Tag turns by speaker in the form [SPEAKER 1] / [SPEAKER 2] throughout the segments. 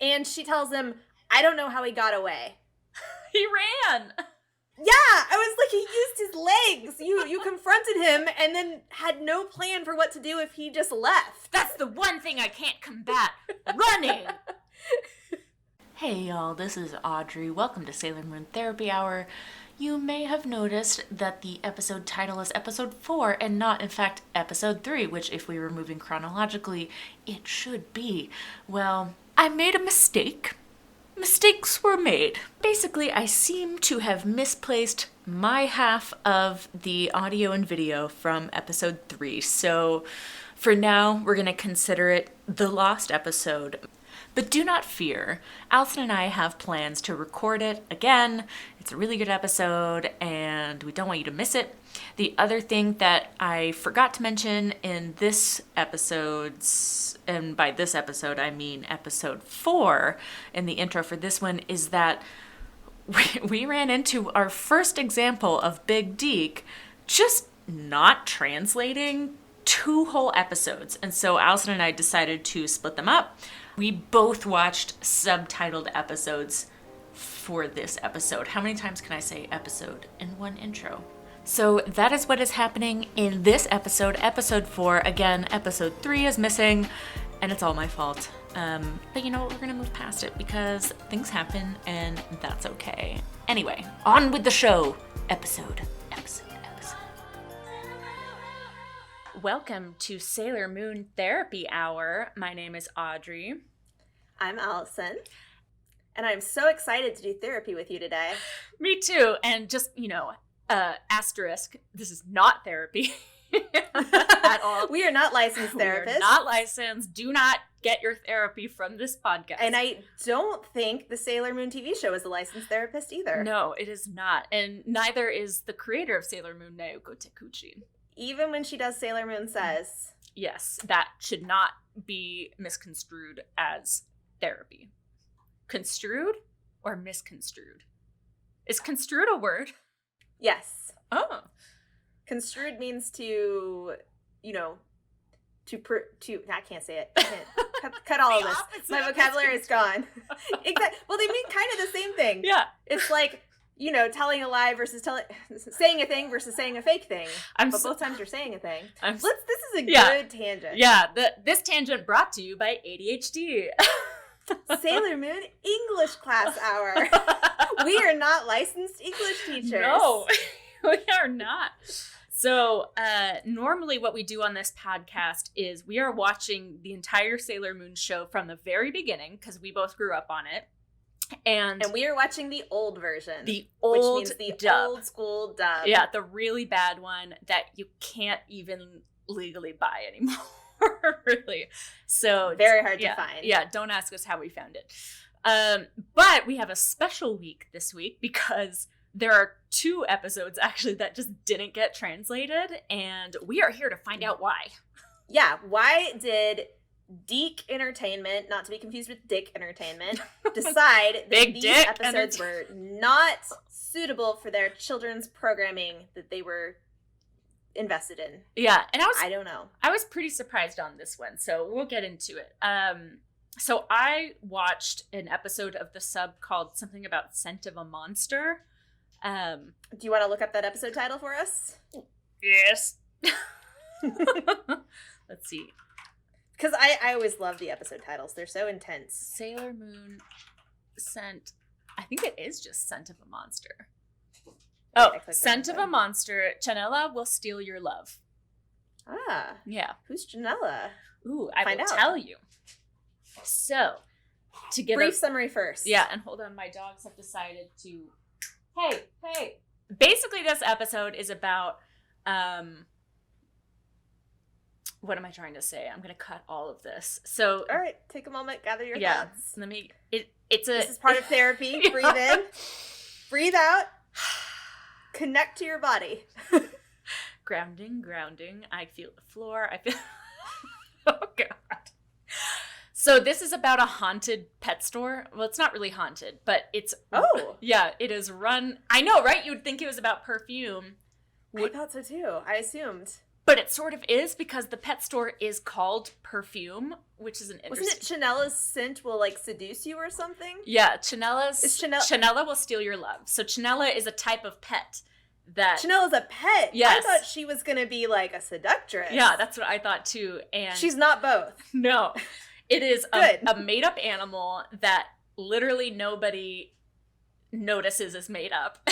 [SPEAKER 1] And she tells him, I don't know how he got away.
[SPEAKER 2] He ran.
[SPEAKER 1] Yeah, I was like, he used his legs. You confronted him and then had no plan for what to do if he just left.
[SPEAKER 2] That's the one thing I can't combat. Running. Hey y'all, this is Audrey. Welcome to Sailor Moon Therapy Hour. You may have noticed that the episode title is episode 4 and not, in fact, episode 3, which if we were moving chronologically, it should be. Well, I made a mistake. Mistakes were made. Basically, I seem to have misplaced my half of the audio and video from episode 3. So for now, we're going to consider it the lost episode. But do not fear. Alison and I have plans to record it again. It's a really good episode and we don't want you to miss it. The other thing that I forgot to mention in this episode's, and by this episode I mean episode 4 in the intro for this one, is that we ran into our first example of Big Deke just not translating 2 whole episodes. And so Alison and I decided to split them up. We both watched subtitled episodes for this episode. How many times can I say episode in one intro? So that is what is happening in this episode, episode 4. Again, episode 3 is missing, and it's all my fault. But you know what? We're going to move past it because things happen, and that's okay. Anyway, on with the show. Episode. Welcome to Sailor Moon Therapy Hour. My name is Audrey.
[SPEAKER 1] I'm Alison. And I'm so excited to do therapy with you today.
[SPEAKER 2] Me too. And just, asterisk, this is not therapy at all.
[SPEAKER 1] We are not licensed therapists.
[SPEAKER 2] We are not licensed. Do not get your therapy from this podcast.
[SPEAKER 1] And I don't think the Sailor Moon TV show is a licensed therapist either.
[SPEAKER 2] No, it is not. And neither is the creator of Sailor Moon, Naoko Takeuchi.
[SPEAKER 1] Even when she does Sailor Moon Says.
[SPEAKER 2] Yes, that should not be misconstrued as therapy. Construed or misconstrued? Is construed a word?
[SPEAKER 1] Yes.
[SPEAKER 2] Oh.
[SPEAKER 1] Construed means to I can't say it. I can't. Cut all of this. My vocabulary is gone. Exactly. Well, they mean kind of the same thing.
[SPEAKER 2] Yeah.
[SPEAKER 1] It's like, telling a lie versus saying a thing versus saying a fake thing. But both times you're saying a thing. This is a good tangent.
[SPEAKER 2] Yeah, this tangent brought to you by ADHD.
[SPEAKER 1] Sailor Moon English class hour. We are not licensed English teachers.
[SPEAKER 2] No, we are not. So normally what we do on this podcast is we are watching the entire Sailor Moon show from the very beginning because we both grew up on it. And
[SPEAKER 1] we are watching the old version.
[SPEAKER 2] The old
[SPEAKER 1] which means the
[SPEAKER 2] dub.
[SPEAKER 1] Old school dub.
[SPEAKER 2] Yeah, the really bad one that you can't even legally buy anymore. Really. So
[SPEAKER 1] very hard to find.
[SPEAKER 2] Yeah, don't ask us how we found it. But we have a special week this week because there are 2 episodes actually that just didn't get translated, and we are here to find out why.
[SPEAKER 1] Yeah, why did Deke Entertainment, not to be confused with Dick Entertainment, decide that these episodes were not suitable for their children's programming that they were invested in?
[SPEAKER 2] Yeah, and
[SPEAKER 1] I don't know.
[SPEAKER 2] I was pretty surprised on this one, so we'll get into it. So I watched an episode of the sub called something about Scent of a Monster.
[SPEAKER 1] Do you want to look up that episode title for us?
[SPEAKER 2] Yes. Let's see.
[SPEAKER 1] Because I always love the episode titles. They're so intense.
[SPEAKER 2] Sailor Moon Scent. I think it is just Scent of a Monster. Oh, Scent of a Monster. Chanela will steal your love.
[SPEAKER 1] Ah.
[SPEAKER 2] Yeah.
[SPEAKER 1] Who's Chanela?
[SPEAKER 2] Ooh, I will tell you. So, to give
[SPEAKER 1] brief summary first.
[SPEAKER 2] Yeah, and hold on. My dogs have decided to... Hey. Basically, this episode is about... What am I trying to say? I'm going to cut all of this. So,
[SPEAKER 1] all right, take a moment, gather your thoughts.
[SPEAKER 2] Let me.
[SPEAKER 1] This is part of therapy. Breathe in, breathe out, connect to your body.
[SPEAKER 2] Grounding. I feel the floor. Oh God. So this is about a haunted pet store. Well, it's not really haunted, but it's.
[SPEAKER 1] Oh.
[SPEAKER 2] Yeah, it is run. I know, right? You'd think it was about perfume.
[SPEAKER 1] I thought so too. I assumed.
[SPEAKER 2] But it sort of is, because the pet store is called Perfume, which is an interesting...
[SPEAKER 1] Wasn't it Chanela's scent will, like, seduce you or something?
[SPEAKER 2] Yeah, Chanela will steal your love. So Chanela is a type of pet that...
[SPEAKER 1] Chanela's a pet?
[SPEAKER 2] Yes.
[SPEAKER 1] I thought she was going to be, like, a seductress.
[SPEAKER 2] Yeah, that's what I thought, too. And
[SPEAKER 1] she's not both.
[SPEAKER 2] No. It is a made-up animal that literally nobody notices is made up.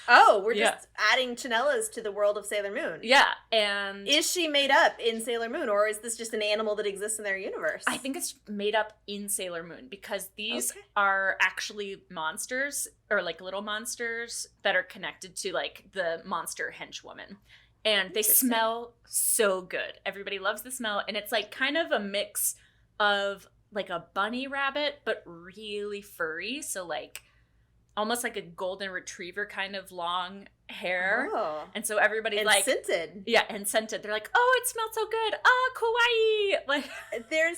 [SPEAKER 1] Oh, we're just adding Chanela's to the world of Sailor Moon.
[SPEAKER 2] Yeah, and...
[SPEAKER 1] Is she made up in Sailor Moon, or is this just an animal that exists in their universe?
[SPEAKER 2] I think it's made up in Sailor Moon, because these are actually monsters, or like little monsters, that are connected to like the monster henchwoman. And they smell so good. Everybody loves the smell, and it's like kind of a mix of like a bunny rabbit, but really furry, so like... almost like a golden retriever kind of long hair.
[SPEAKER 1] Oh.
[SPEAKER 2] And so everybody's
[SPEAKER 1] and
[SPEAKER 2] like...
[SPEAKER 1] scented.
[SPEAKER 2] Yeah, and scented. They're like, oh, it smells so good. Oh, kawaii. Like,
[SPEAKER 1] there's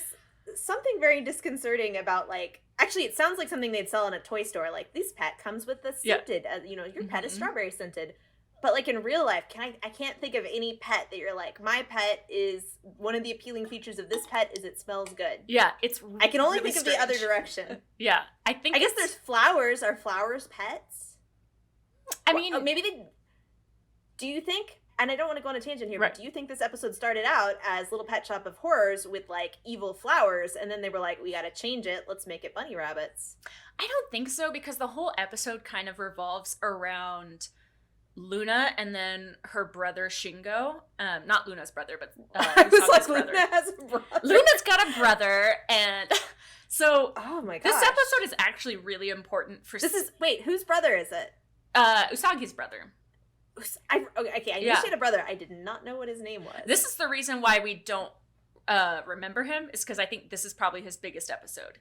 [SPEAKER 1] something very disconcerting about, like... Actually, it sounds like something they'd sell in a toy store. Like, this pet comes with the scented. You know, your pet is strawberry scented. But, like, in real life, I can't think of any pet that you're like, my pet is... One of the appealing features of this pet is it smells good.
[SPEAKER 2] Yeah, it's
[SPEAKER 1] I can only
[SPEAKER 2] really
[SPEAKER 1] think
[SPEAKER 2] strange.
[SPEAKER 1] of the other direction.
[SPEAKER 2] Yeah, I
[SPEAKER 1] guess there's flowers. Are flowers pets?
[SPEAKER 2] I mean...
[SPEAKER 1] Well, maybe they... Do you think... And I don't want to go on a tangent here,
[SPEAKER 2] right.
[SPEAKER 1] but do you think this episode started out as Little Pet Shop of Horrors with, like, evil flowers, and then they were like, we gotta change it, let's make it bunny rabbits?
[SPEAKER 2] I don't think so, because the whole episode kind of revolves around Luna and then her brother Shingo. Not Luna's brother, but
[SPEAKER 1] I was like,
[SPEAKER 2] brother.
[SPEAKER 1] Luna has a brother.
[SPEAKER 2] Luna's got a brother, and so
[SPEAKER 1] oh my gosh.
[SPEAKER 2] This episode is actually really important for...
[SPEAKER 1] Wait, whose brother is it?
[SPEAKER 2] Usagi's brother.
[SPEAKER 1] I knew she had a brother. I did not know what his name was.
[SPEAKER 2] This is the reason why we don't remember him, is because I think this is probably his biggest episode.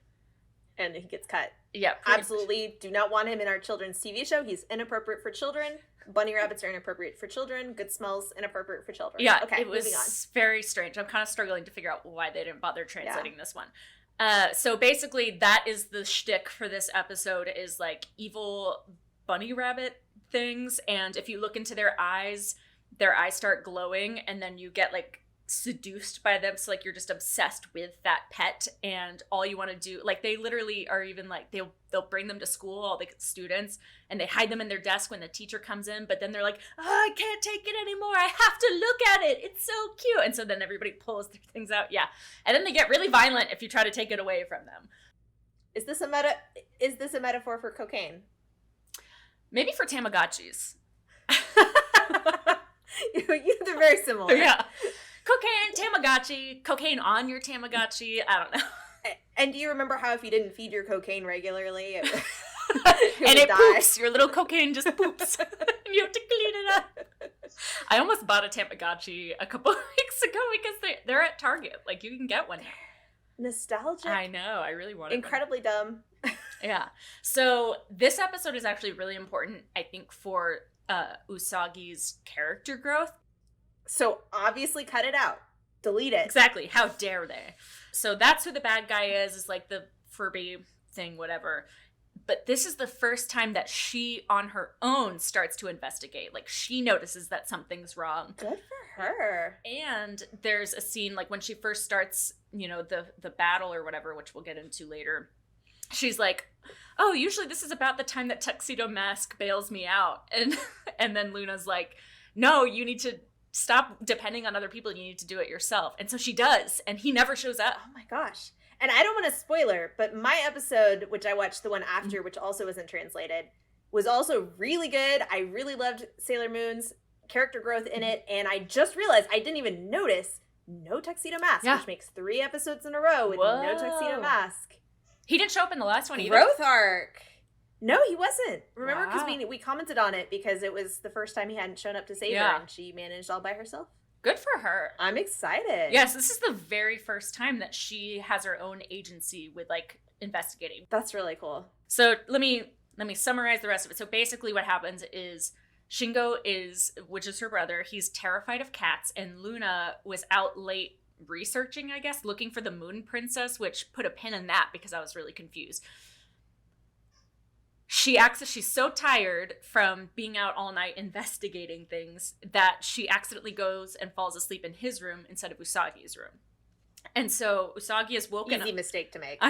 [SPEAKER 1] And he gets cut.
[SPEAKER 2] Yeah.
[SPEAKER 1] Absolutely do not want him in our children's TV show. He's inappropriate for children. Bunny rabbits are inappropriate for children. Good smells, inappropriate for children.
[SPEAKER 2] Yeah,
[SPEAKER 1] okay,
[SPEAKER 2] it was
[SPEAKER 1] moving on.
[SPEAKER 2] Very strange. I'm kind of struggling to figure out why they didn't bother translating this one. So basically, that is the shtick for this episode, is like evil bunny rabbit things, and if you look into their eyes start glowing, and then you get like seduced by them, so like you're just obsessed with that pet, and all you want to do, like they literally are even like they'll bring them to school, all the students, and they hide them in their desk when the teacher comes in, but then they're like, oh, I can't take it anymore, I have to look at it, it's so cute, and so then everybody pulls their things out, and then they get really violent if you try to take it away from them.
[SPEAKER 1] Is this a metaphor for cocaine?
[SPEAKER 2] Maybe for Tamagotchis.
[SPEAKER 1] They're very similar.
[SPEAKER 2] Yeah. Cocaine, Tamagotchi, cocaine on your Tamagotchi. I don't know.
[SPEAKER 1] And do you remember how if you didn't feed your cocaine regularly, it
[SPEAKER 2] and it poops. Your little cocaine just poops. You have to clean it up. I almost bought a Tamagotchi a couple of weeks ago because they're at Target. Like, you can get one now.
[SPEAKER 1] Nostalgic.
[SPEAKER 2] I know. I really wanted
[SPEAKER 1] Incredibly dumb.
[SPEAKER 2] Yeah. So this episode is actually really important, I think, for Usagi's character growth.
[SPEAKER 1] So obviously cut it out. Delete it.
[SPEAKER 2] Exactly. How dare they? So that's who the bad guy is like the Furby thing, whatever. But this is the first time that she, on her own, starts to investigate. Like, she notices that something's wrong.
[SPEAKER 1] Good for her.
[SPEAKER 2] And there's a scene, like, when she first starts, you know, the battle or whatever, which we'll get into later. She's like, oh, usually this is about the time that Tuxedo Mask bails me out. And then Luna's like, no, you need to stop depending on other people. You need to do it yourself. And so she does. And he never shows up.
[SPEAKER 1] Oh, my gosh. And I don't want to spoiler, but my episode, which I watched the one after, which also isn't translated, was also really good. I really loved Sailor Moon's character growth in it. And I just realized I didn't even notice no Tuxedo Mask, which makes 3 episodes in a row with no Tuxedo Mask.
[SPEAKER 2] He didn't show up in the last one either.
[SPEAKER 1] Growth arc. No, he wasn't. Remember, because we commented on it because it was the first time he hadn't shown up to save her, and she managed all by herself.
[SPEAKER 2] Good for her.
[SPEAKER 1] I'm excited.
[SPEAKER 2] Yes, this is the very first time that she has her own agency with, like, investigating.
[SPEAKER 1] That's really cool.
[SPEAKER 2] So let me summarize the rest of it. So basically what happens is Shingo which is her brother, he's terrified of cats, and Luna was out late researching, I guess, looking for the Moon Princess, which put a pin in that because I was really confused. she's so tired from being out all night investigating things that she accidentally goes and falls asleep in his room instead of Usagi's room. And so Usagi is woken up.
[SPEAKER 1] Easy mistake to make.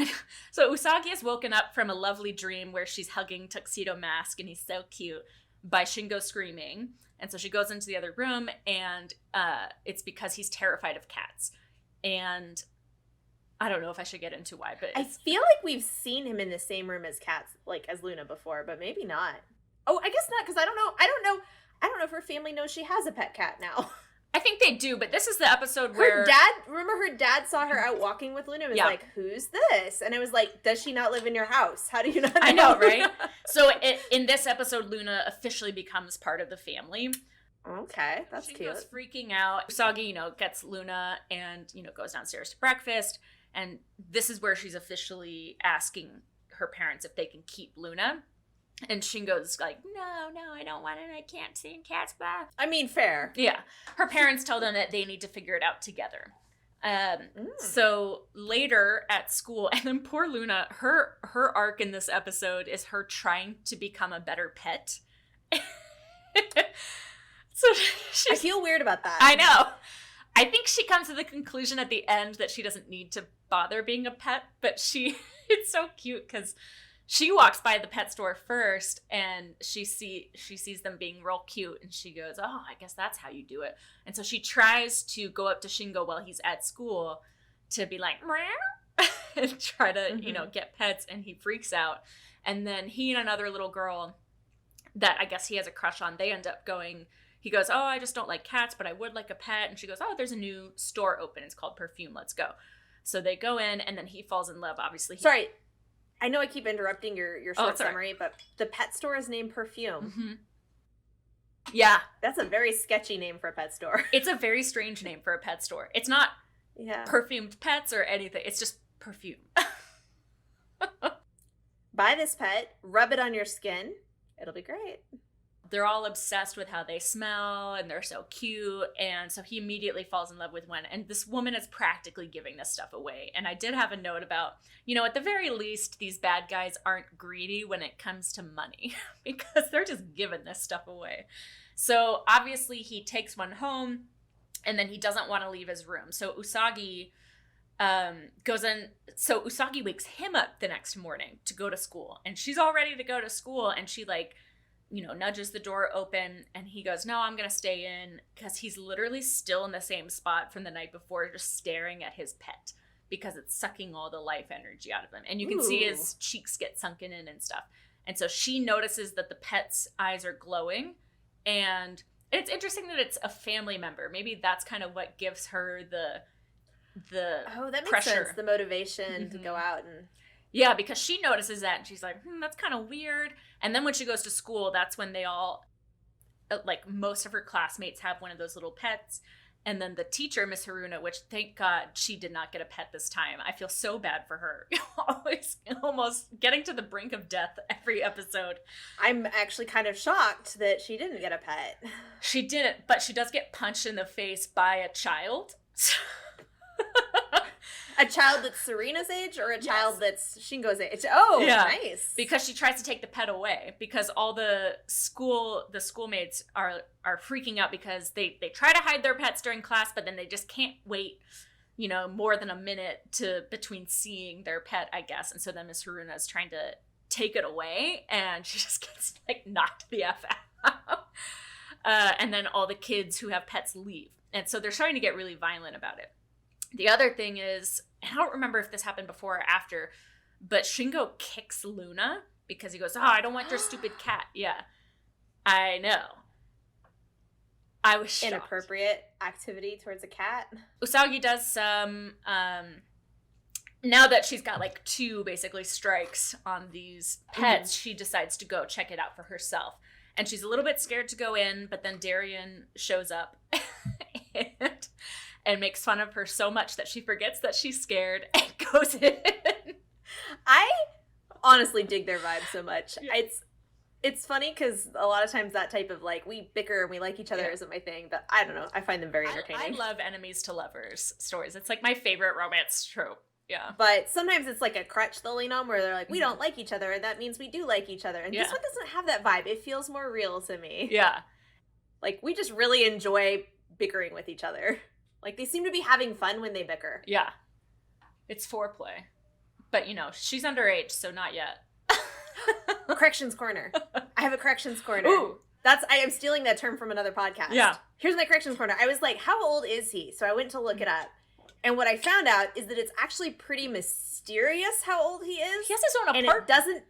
[SPEAKER 2] So Usagi is woken up from a lovely dream where she's hugging Tuxedo Mask, and he's so cute, by Shingo screaming. And so she goes into the other room, and it's because he's terrified of cats. And I don't know if I should get into why, but
[SPEAKER 1] I feel like we've seen him in the same room as cats, like as Luna before, but maybe not. Oh, I guess not, because I don't know if her family knows she has a pet cat now.
[SPEAKER 2] I think they do, but this is the episode where
[SPEAKER 1] her dad saw her out walking with Luna and was like, who's this? And it was like, does she not live in your house? How do you not know?
[SPEAKER 2] I know, right? So in this episode, Luna officially becomes part of the family.
[SPEAKER 1] Okay, that's cute.
[SPEAKER 2] She goes freaking out. Usagi, gets Luna and, goes downstairs to breakfast. And this is where she's officially asking her parents if they can keep Luna. And Shingo's like, no, I don't want it. I can't sing cats back.
[SPEAKER 1] I mean, fair.
[SPEAKER 2] Yeah. Her parents tell them that they need to figure it out together. So later at school, and then poor Luna, her arc in this episode is her trying to become a better pet. So
[SPEAKER 1] I feel weird about that.
[SPEAKER 2] I know. I think she comes to the conclusion at the end that she doesn't need to bother being a pet, but it's so cute because she walks by the pet store first, and she sees them being real cute, and she goes, oh, I guess that's how you do it. And so she tries to go up to Shingo while he's at school to be like, meow, and try to, get pets, and he freaks out. And then he and another little girl that I guess he has a crush on, they end up going, he goes, oh, I just don't like cats, but I would like a pet. And she goes, oh, there's a new store open. It's called Perfume. Let's go. So they go in, and then he falls in love, obviously.
[SPEAKER 1] Sorry. I know I keep interrupting your short summary, but the pet store is named Perfume.
[SPEAKER 2] Mm-hmm. Yeah.
[SPEAKER 1] That's a very sketchy name for a pet store.
[SPEAKER 2] It's a very strange name for a pet store. It's not perfumed pets or anything. It's just perfume.
[SPEAKER 1] Buy this pet, rub it on your skin. It'll be great.
[SPEAKER 2] They're all obsessed with how they smell, and they're so cute. And so he immediately falls in love with one. And this woman is practically giving this stuff away. And I did have a note about, at the very least, these bad guys aren't greedy when it comes to money because they're just giving this stuff away. So obviously he takes one home, and then he doesn't want to leave his room. So Usagi goes in. So Usagi wakes him up the next morning to go to school. And she's all ready to go to school. And she nudges the door open, and he goes, no, I'm going to stay in, because he's literally still in the same spot from the night before, just staring at his pet because it's sucking all the life energy out of him. And you can see his cheeks get sunken in and stuff. And so she notices that the pet's eyes are glowing, and it's interesting that it's a family member. Maybe that's kind of what gives her the
[SPEAKER 1] that makes
[SPEAKER 2] pressure.
[SPEAKER 1] Sense. The motivation to go out and...
[SPEAKER 2] Yeah, because she notices that, and she's like, that's kind of weird. And then when she goes to school, that's when they all, most of her classmates have one of those little pets. And then the teacher, Miss Haruna, which thank God she did not get a pet this time. I feel so bad for her. Always almost getting to the brink of death every episode.
[SPEAKER 1] I'm actually kind of shocked that she didn't get a pet.
[SPEAKER 2] She didn't, but she does get punched in the face by a child.
[SPEAKER 1] A child that's Serena's age, or a child that's Shingo's age? Oh, yeah. Nice.
[SPEAKER 2] Because she tries to take the pet away, because all the schoolmates are freaking out because they try to hide their pets during class, but then they just can't wait, more than a minute between seeing their pet, I guess. And so then Miss Haruna is trying to take it away, and she just gets knocked the F out. And then all the kids who have pets leave. And so they're starting to get really violent about it. The other thing is, and I don't remember if this happened before or after, but Shingo kicks Luna because he goes, oh, I don't want your stupid cat. Yeah, I know. I was shocked.
[SPEAKER 1] Inappropriate activity towards a cat.
[SPEAKER 2] Usagi does some, now that she's got 2 basically strikes on these pets, she decides to go check it out for herself. And she's a little bit scared to go in, but then Darien shows up and makes fun of her so much that she forgets that she's scared and goes in.
[SPEAKER 1] I honestly dig their vibe so much. Yeah. It's funny because a lot of times that type of we bicker and we like each other isn't my thing, but I don't know. I find them very entertaining.
[SPEAKER 2] I love enemies to lovers stories. It's my favorite romance trope. Yeah.
[SPEAKER 1] But sometimes it's like a crutch they'll lean on where they're like, we don't like each other, and that means we do like each other. And this one doesn't have that vibe. It feels more real to me.
[SPEAKER 2] Yeah.
[SPEAKER 1] Like, we just really enjoy bickering with each other. Like, they seem to be having fun when they bicker.
[SPEAKER 2] Yeah. It's foreplay. But, you know, she's underage, so not yet.
[SPEAKER 1] Corrections corner. I have a corrections corner.
[SPEAKER 2] Ooh.
[SPEAKER 1] I am stealing that term from another podcast.
[SPEAKER 2] Yeah.
[SPEAKER 1] Here's my corrections corner. I was like, how old is he? So I went to look it up. And what I found out is that it's actually pretty mysterious how old he is.
[SPEAKER 2] He has his own apartment.
[SPEAKER 1] And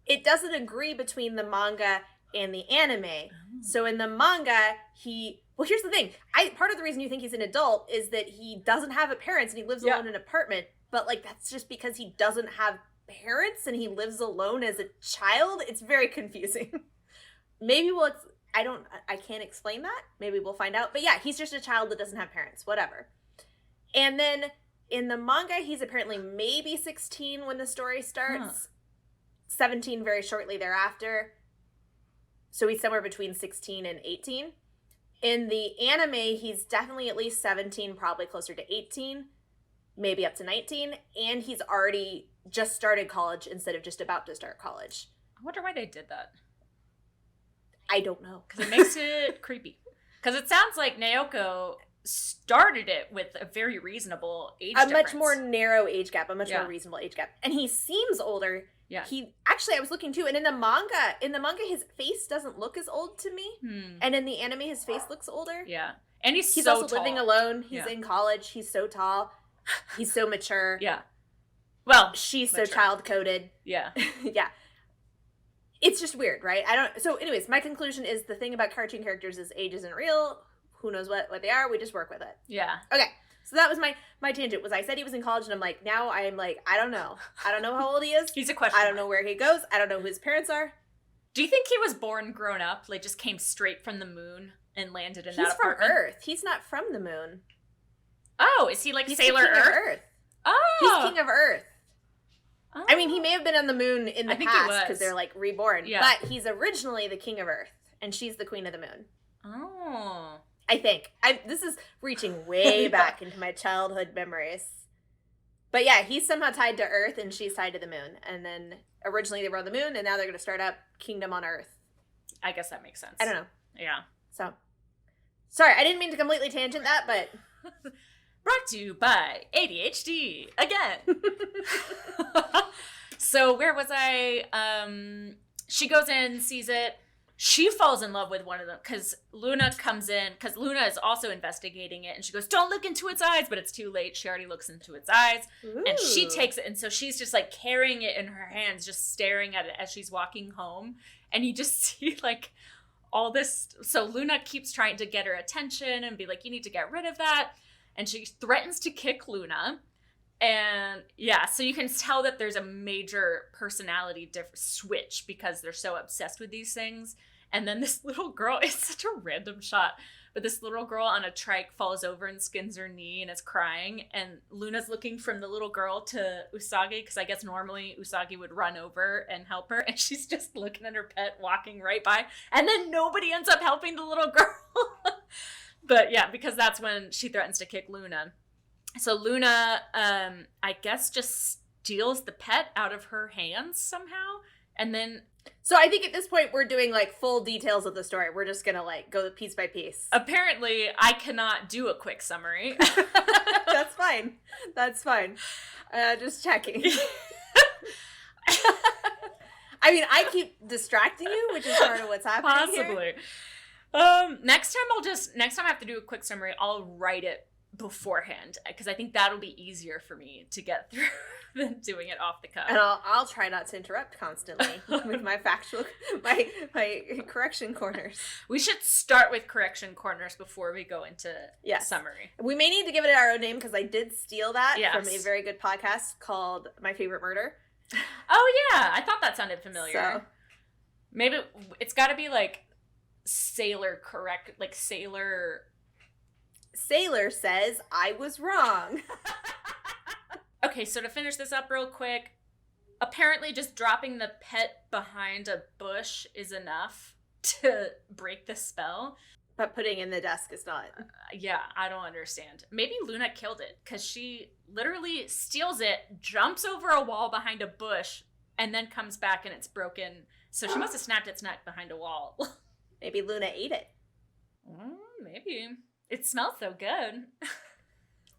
[SPEAKER 1] it doesn't agree between the manga and the anime. Oh. So in the manga, well, here's the thing. Part of the reason you think he's an adult is that he doesn't have parents and he lives alone in an apartment. But, like, that's just because he doesn't have parents and he lives alone as a child. It's very confusing. Maybe I can't explain that. Maybe we'll find out. But yeah, he's just a child that doesn't have parents. Whatever. And then in the manga, he's apparently maybe 16 when the story starts. 17 very shortly thereafter. So he's somewhere between 16 and 18. In the anime, he's definitely at least 17, probably closer to 18, maybe up to 19. And he's already just started college instead of just about to start college.
[SPEAKER 2] I wonder why they did that.
[SPEAKER 1] I don't know.
[SPEAKER 2] Because it makes it creepy. Because it sounds like Naoko started it with a very reasonable age difference.
[SPEAKER 1] A much more narrow age gap, a much more reasonable age gap. And he seems older.
[SPEAKER 2] Yeah.
[SPEAKER 1] I was looking too, and in the manga, his face doesn't look as old to me. And in the anime, his face looks older.
[SPEAKER 2] Yeah. And he's
[SPEAKER 1] so also
[SPEAKER 2] tall.
[SPEAKER 1] Living alone. He's in college. He's so tall. He's so mature.
[SPEAKER 2] Yeah. Well,
[SPEAKER 1] she's so child-coded.
[SPEAKER 2] Yeah.
[SPEAKER 1] Yeah. It's just weird, right? So anyways, my conclusion is the thing about cartoon characters is age isn't real. Who knows what they are? We just work with it.
[SPEAKER 2] Yeah.
[SPEAKER 1] Okay. So that was my tangent. I said he was in college, and I'm like, now I am like, I don't know. I don't know how old he is.
[SPEAKER 2] He's a question.
[SPEAKER 1] I don't know where he goes. I don't know who his parents are.
[SPEAKER 2] Do you think he was born grown up? Like, just came straight from the moon and landed in that apartment?
[SPEAKER 1] He's from Earth. He's not from the moon.
[SPEAKER 2] Oh, is he like
[SPEAKER 1] He's
[SPEAKER 2] Sailor
[SPEAKER 1] the king
[SPEAKER 2] Earth?
[SPEAKER 1] Of Earth?
[SPEAKER 2] Oh.
[SPEAKER 1] He's king of Earth. Oh. I mean, he may have been on the moon in the past because they're like reborn. Yeah. But he's originally the king of Earth, and she's the queen of the moon.
[SPEAKER 2] Oh.
[SPEAKER 1] I think. This is reaching way back into my childhood memories. But yeah, he's somehow tied to Earth and she's tied to the moon. And then originally they were on the moon and now they're going to start up Kingdom on Earth.
[SPEAKER 2] I guess that makes sense.
[SPEAKER 1] I don't know.
[SPEAKER 2] Yeah.
[SPEAKER 1] So, sorry, I didn't mean to completely tangent that, but...
[SPEAKER 2] Brought to you by ADHD again. So where was I? She goes in, sees it. She falls in love with one of them because Luna comes in because Luna is also investigating it and she goes, don't look into its eyes, but it's too late. She already looks into its eyes. Ooh. And she takes it. And so she's just like carrying it in her hands, just staring at it as she's walking home. And you just see like all this. So Luna keeps trying to get her attention and be like, you need to get rid of that. And she threatens to kick Luna. And yeah, so you can tell that there's a major personality switch because they're so obsessed with these things. And then this little girl, it's such a random shot, but this little girl on a trike falls over and skins her knee and is crying. And Luna's looking from the little girl to Usagi because I guess normally Usagi would run over and help her. And she's just looking at her pet walking right by. And then nobody ends up helping the little girl. But yeah, because that's when she threatens to kick Luna. So Luna, I guess, just steals the pet out of her hands somehow. And then...
[SPEAKER 1] So I think at this point we're doing like full details of the story. We're just going to like go piece by piece.
[SPEAKER 2] Apparently I cannot do a quick summary.
[SPEAKER 1] That's fine. That's fine. Just checking. I mean, I keep distracting you, which is part of what's happening
[SPEAKER 2] Possibly.
[SPEAKER 1] Here.
[SPEAKER 2] Next time I have to do a quick summary, I'll write it beforehand because I think that'll be easier for me to get through than doing it off the cuff.
[SPEAKER 1] And I'll try not to interrupt constantly with my my correction corners.
[SPEAKER 2] We should start with correction corners before we go into summary.
[SPEAKER 1] We may need to give it our own name because I did steal that from a very good podcast called My Favorite Murder.
[SPEAKER 2] Oh yeah, I thought that sounded familiar.
[SPEAKER 1] So.
[SPEAKER 2] Maybe it's got to be like Sailor correct, like Sailor
[SPEAKER 1] says I was wrong.
[SPEAKER 2] Okay, so to finish this up real quick, apparently just dropping the pet behind a bush is enough to break the spell.
[SPEAKER 1] But putting in the desk is not.
[SPEAKER 2] Yeah, I don't understand. Maybe Luna killed it because she literally steals it, jumps over a wall behind a bush, and then comes back and it's broken. So she must have snapped its neck behind a wall.
[SPEAKER 1] Maybe Luna ate it.
[SPEAKER 2] Maybe. It smells so good.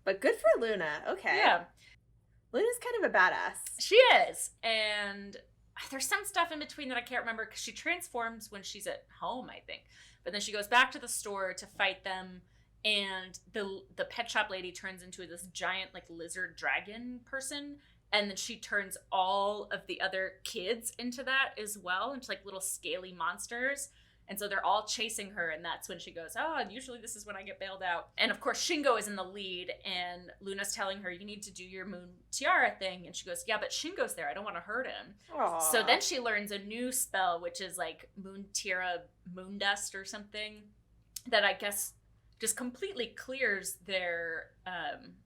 [SPEAKER 1] But good for Luna. Okay.
[SPEAKER 2] Yeah.
[SPEAKER 1] Luna's kind of a badass.
[SPEAKER 2] She is. And there's some stuff in between that I can't remember because she transforms when she's at home, I think. But then she goes back to the store to fight them, and the pet shop lady turns into this giant like lizard dragon person, and then she turns all of the other kids into that as well, into like little scaly monsters. And so they're all chasing her, and that's when she goes, oh, usually this is when I get bailed out. And of course, Shingo is in the lead, and Luna's telling her, you need to do your moon tiara thing. And she goes, yeah, but Shingo's there. I don't want to hurt him.
[SPEAKER 1] Aww.
[SPEAKER 2] So then she learns a new spell, which is like moon tiara, moon dust or something, that I guess just completely clears their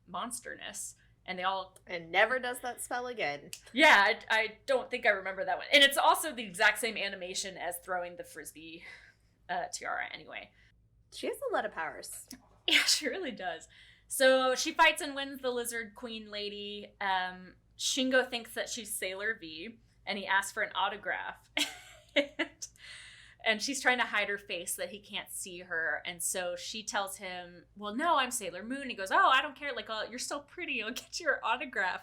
[SPEAKER 2] monsterness. And they all...
[SPEAKER 1] And never does that spell again.
[SPEAKER 2] Yeah, I don't think I remember that one. And it's also the exact same animation as throwing the Frisbee tiara anyway.
[SPEAKER 1] She has a lot of powers.
[SPEAKER 2] Yeah, she really does. So she fights and wins the Lizard Queen lady. Shingo thinks that she's Sailor V, and he asks for an autograph. And she's trying to hide her face so that he can't see her. And so she tells him, well, no, I'm Sailor Moon. He goes, oh, I don't care. Like, oh, you're so pretty. I'll get you your autograph.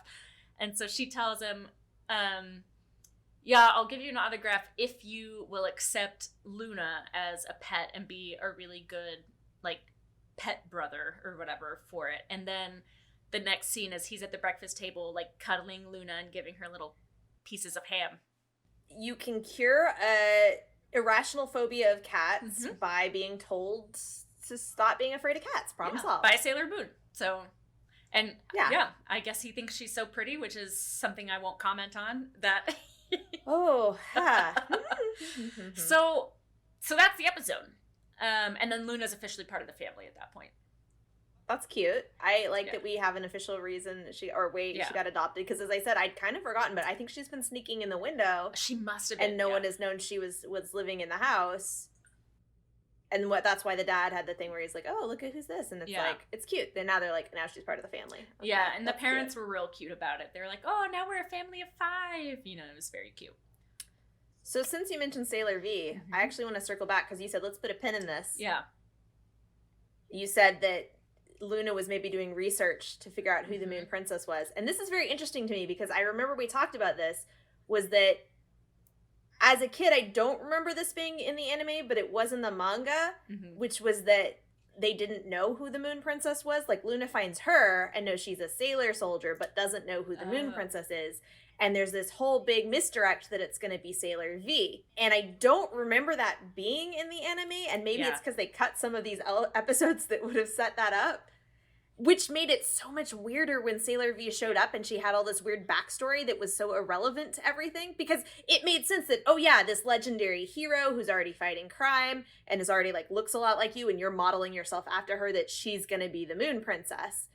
[SPEAKER 2] And so she tells him, yeah, I'll give you an autograph if you will accept Luna as a pet and be a really good, like, pet brother or whatever for it. And then the next scene is he's at the breakfast table, like, cuddling Luna and giving her little pieces of ham.
[SPEAKER 1] You can cure a irrational phobia of cats by being told to stop being afraid of cats. Problem solved.
[SPEAKER 2] By Sailor Moon. So, and yeah, I guess he thinks she's so pretty, which is something I won't comment on. That.
[SPEAKER 1] Oh,
[SPEAKER 2] So that's the episode. And then Luna's officially part of the family at that point.
[SPEAKER 1] That's cute. I like that we have an official reason she got adopted, because as I said, I'd kind of forgotten, but I think she's been sneaking in the window.
[SPEAKER 2] She must have been.
[SPEAKER 1] And no one has known she was living in the house. And that's why the dad had the thing where he's like, oh, look at who's this. And it's like, it's cute. Then now they're like, now she's part of the family. Okay,
[SPEAKER 2] yeah, and the parents were real cute about it. They were like, oh, now we're a family of 5. You know, it was very cute.
[SPEAKER 1] So since you mentioned Sailor V, I actually want to circle back because you said, let's put a pin in this.
[SPEAKER 2] Yeah.
[SPEAKER 1] You said that Luna was maybe doing research to figure out who the Moon Princess was. And this is very interesting to me because I remember we talked about this, was that as a kid, I don't remember this being in the anime, but it was in the manga, which was that they didn't know who the Moon Princess was. Like, Luna finds her and knows she's a sailor soldier, but doesn't know who the Moon Princess is. And there's this whole big misdirect that it's going to be Sailor V. And I don't remember that being in the anime, and maybe it's because they cut some of these episodes that would have set that up, which made it so much weirder when Sailor V showed up and she had all this weird backstory that was so irrelevant to everything, because it made sense that, oh yeah, this legendary hero who's already fighting crime and is already like looks a lot like you and you're modeling yourself after her, that she's going to be the Moon Princess.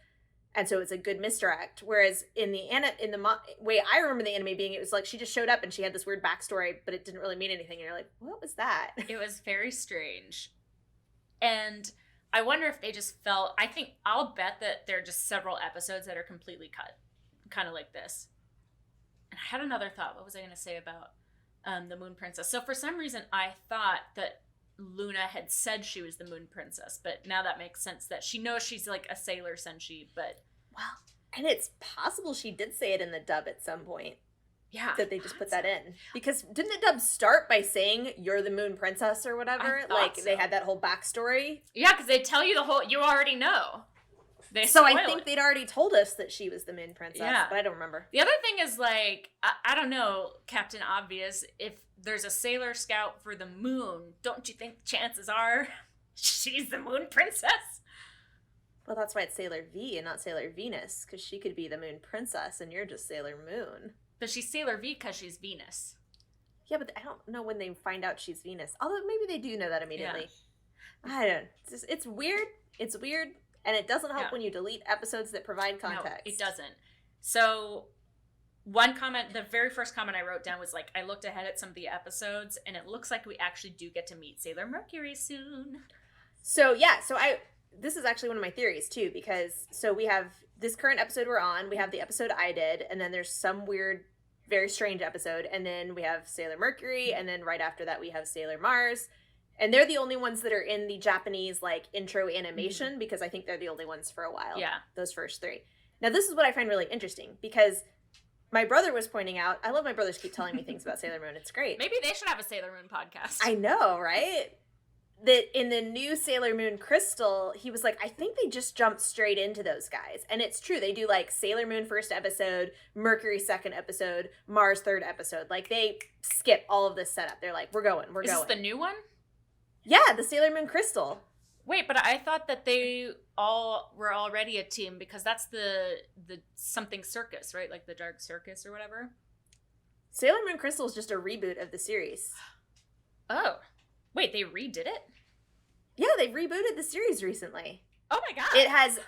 [SPEAKER 1] And so it's a good misdirect. Whereas in the way I remember the anime being, it was like she just showed up and she had this weird backstory, but it didn't really mean anything. And you're like, what was that?
[SPEAKER 2] It was very strange. And I wonder if they just I'll bet that there are just several episodes that are completely cut. Kind of like this. And I had another thought. What was I going to say about the Moon Princess? So for some reason, I thought that Luna had said she was the Moon Princess, but now that makes sense that she knows she's like a sailor senshi, but...
[SPEAKER 1] Well, and it's possible she did say it in the dub at some point.
[SPEAKER 2] Yeah.
[SPEAKER 1] That they just put that in. Because didn't the dub start by saying, you're the Moon Princess or whatever? Like, they had that whole backstory?
[SPEAKER 2] Yeah, because they tell you you already know.
[SPEAKER 1] So I think they'd already told us that she was the Moon Princess, but I don't remember.
[SPEAKER 2] The other thing is, like, I don't know, Captain Obvious, if there's a Sailor Scout for the moon, don't you think chances are she's the Moon Princess?
[SPEAKER 1] Well, that's why it's Sailor V and not Sailor Venus, because she could be the Moon Princess and you're just Sailor Moon.
[SPEAKER 2] But she's Sailor V because she's Venus.
[SPEAKER 1] Yeah, but I don't know when they find out she's Venus. Although maybe they do know that immediately. Yeah. I don't know. It's weird. It's weird. And it doesn't help when you delete episodes that provide context.
[SPEAKER 2] No, it doesn't. So one comment, the very first comment I wrote down was like, I looked ahead at some of the episodes and it looks like we actually do get to meet Sailor Mercury soon.
[SPEAKER 1] So this is actually one of my theories too, because so we have this current episode we're on, we have the episode I did, and then there's some weird, very strange episode, and then we have Sailor Mercury, and then right after that we have Sailor Mars, and they're the only ones that are in the Japanese like intro animation, because I think they're the only ones for a while.
[SPEAKER 2] Yeah.
[SPEAKER 1] Those first three. Now this is what I find really interesting, because my brother was pointing out, I love my brothers keep telling me things about Sailor Moon, it's great.
[SPEAKER 2] Maybe they should have a Sailor Moon podcast.
[SPEAKER 1] I know, right? That in the new Sailor Moon Crystal, he was like, I think they just jumped straight into those guys. And it's true. They do like Sailor Moon first episode, Mercury second episode, Mars third episode. Like they skip all of this setup. They're like, we're going.
[SPEAKER 2] Is this the new one?
[SPEAKER 1] Yeah, the Sailor Moon Crystal.
[SPEAKER 2] Wait, but I thought that they all were already a team, because that's the something circus, right? Like the Dark Circus or whatever.
[SPEAKER 1] Sailor Moon Crystal is just a reboot of the series.
[SPEAKER 2] Oh. Wait, they redid it?
[SPEAKER 1] Yeah, they rebooted the series recently.
[SPEAKER 2] Oh my god.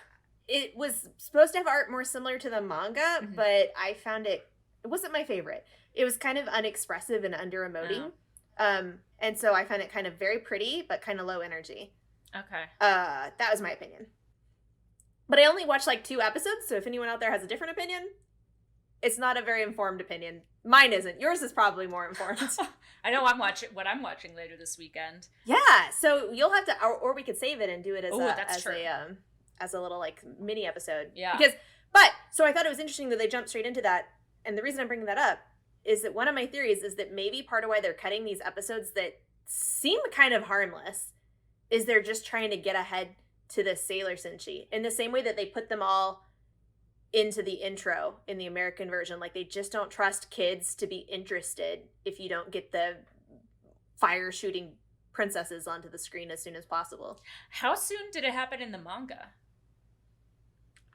[SPEAKER 1] It was supposed to have art more similar to the manga, but I found it wasn't my favorite. It was kind of unexpressive and under-emoting. Oh. And so I found it kind of very pretty, but kind of low energy.
[SPEAKER 2] Okay.
[SPEAKER 1] That was my opinion. But I only watched like 2 episodes, so if anyone out there has a different opinion, it's not a very informed opinion. Mine isn't. Yours is probably more informed.
[SPEAKER 2] I know I'm watching later this weekend.
[SPEAKER 1] Yeah, so you'll have to, or we could save it and do it as a little like mini episode.
[SPEAKER 2] Yeah.
[SPEAKER 1] So I thought it was interesting that they jumped straight into that, and the reason I'm bringing that up is that one of my theories is that maybe part of why they're cutting these episodes that seem kind of harmless is they're just trying to get ahead to the Sailor Senshi in the same way that they put them all into the intro in the American version. Like they just don't trust kids to be interested if you don't get the fire shooting princesses onto the screen as soon as possible.
[SPEAKER 2] How soon did it happen in the manga?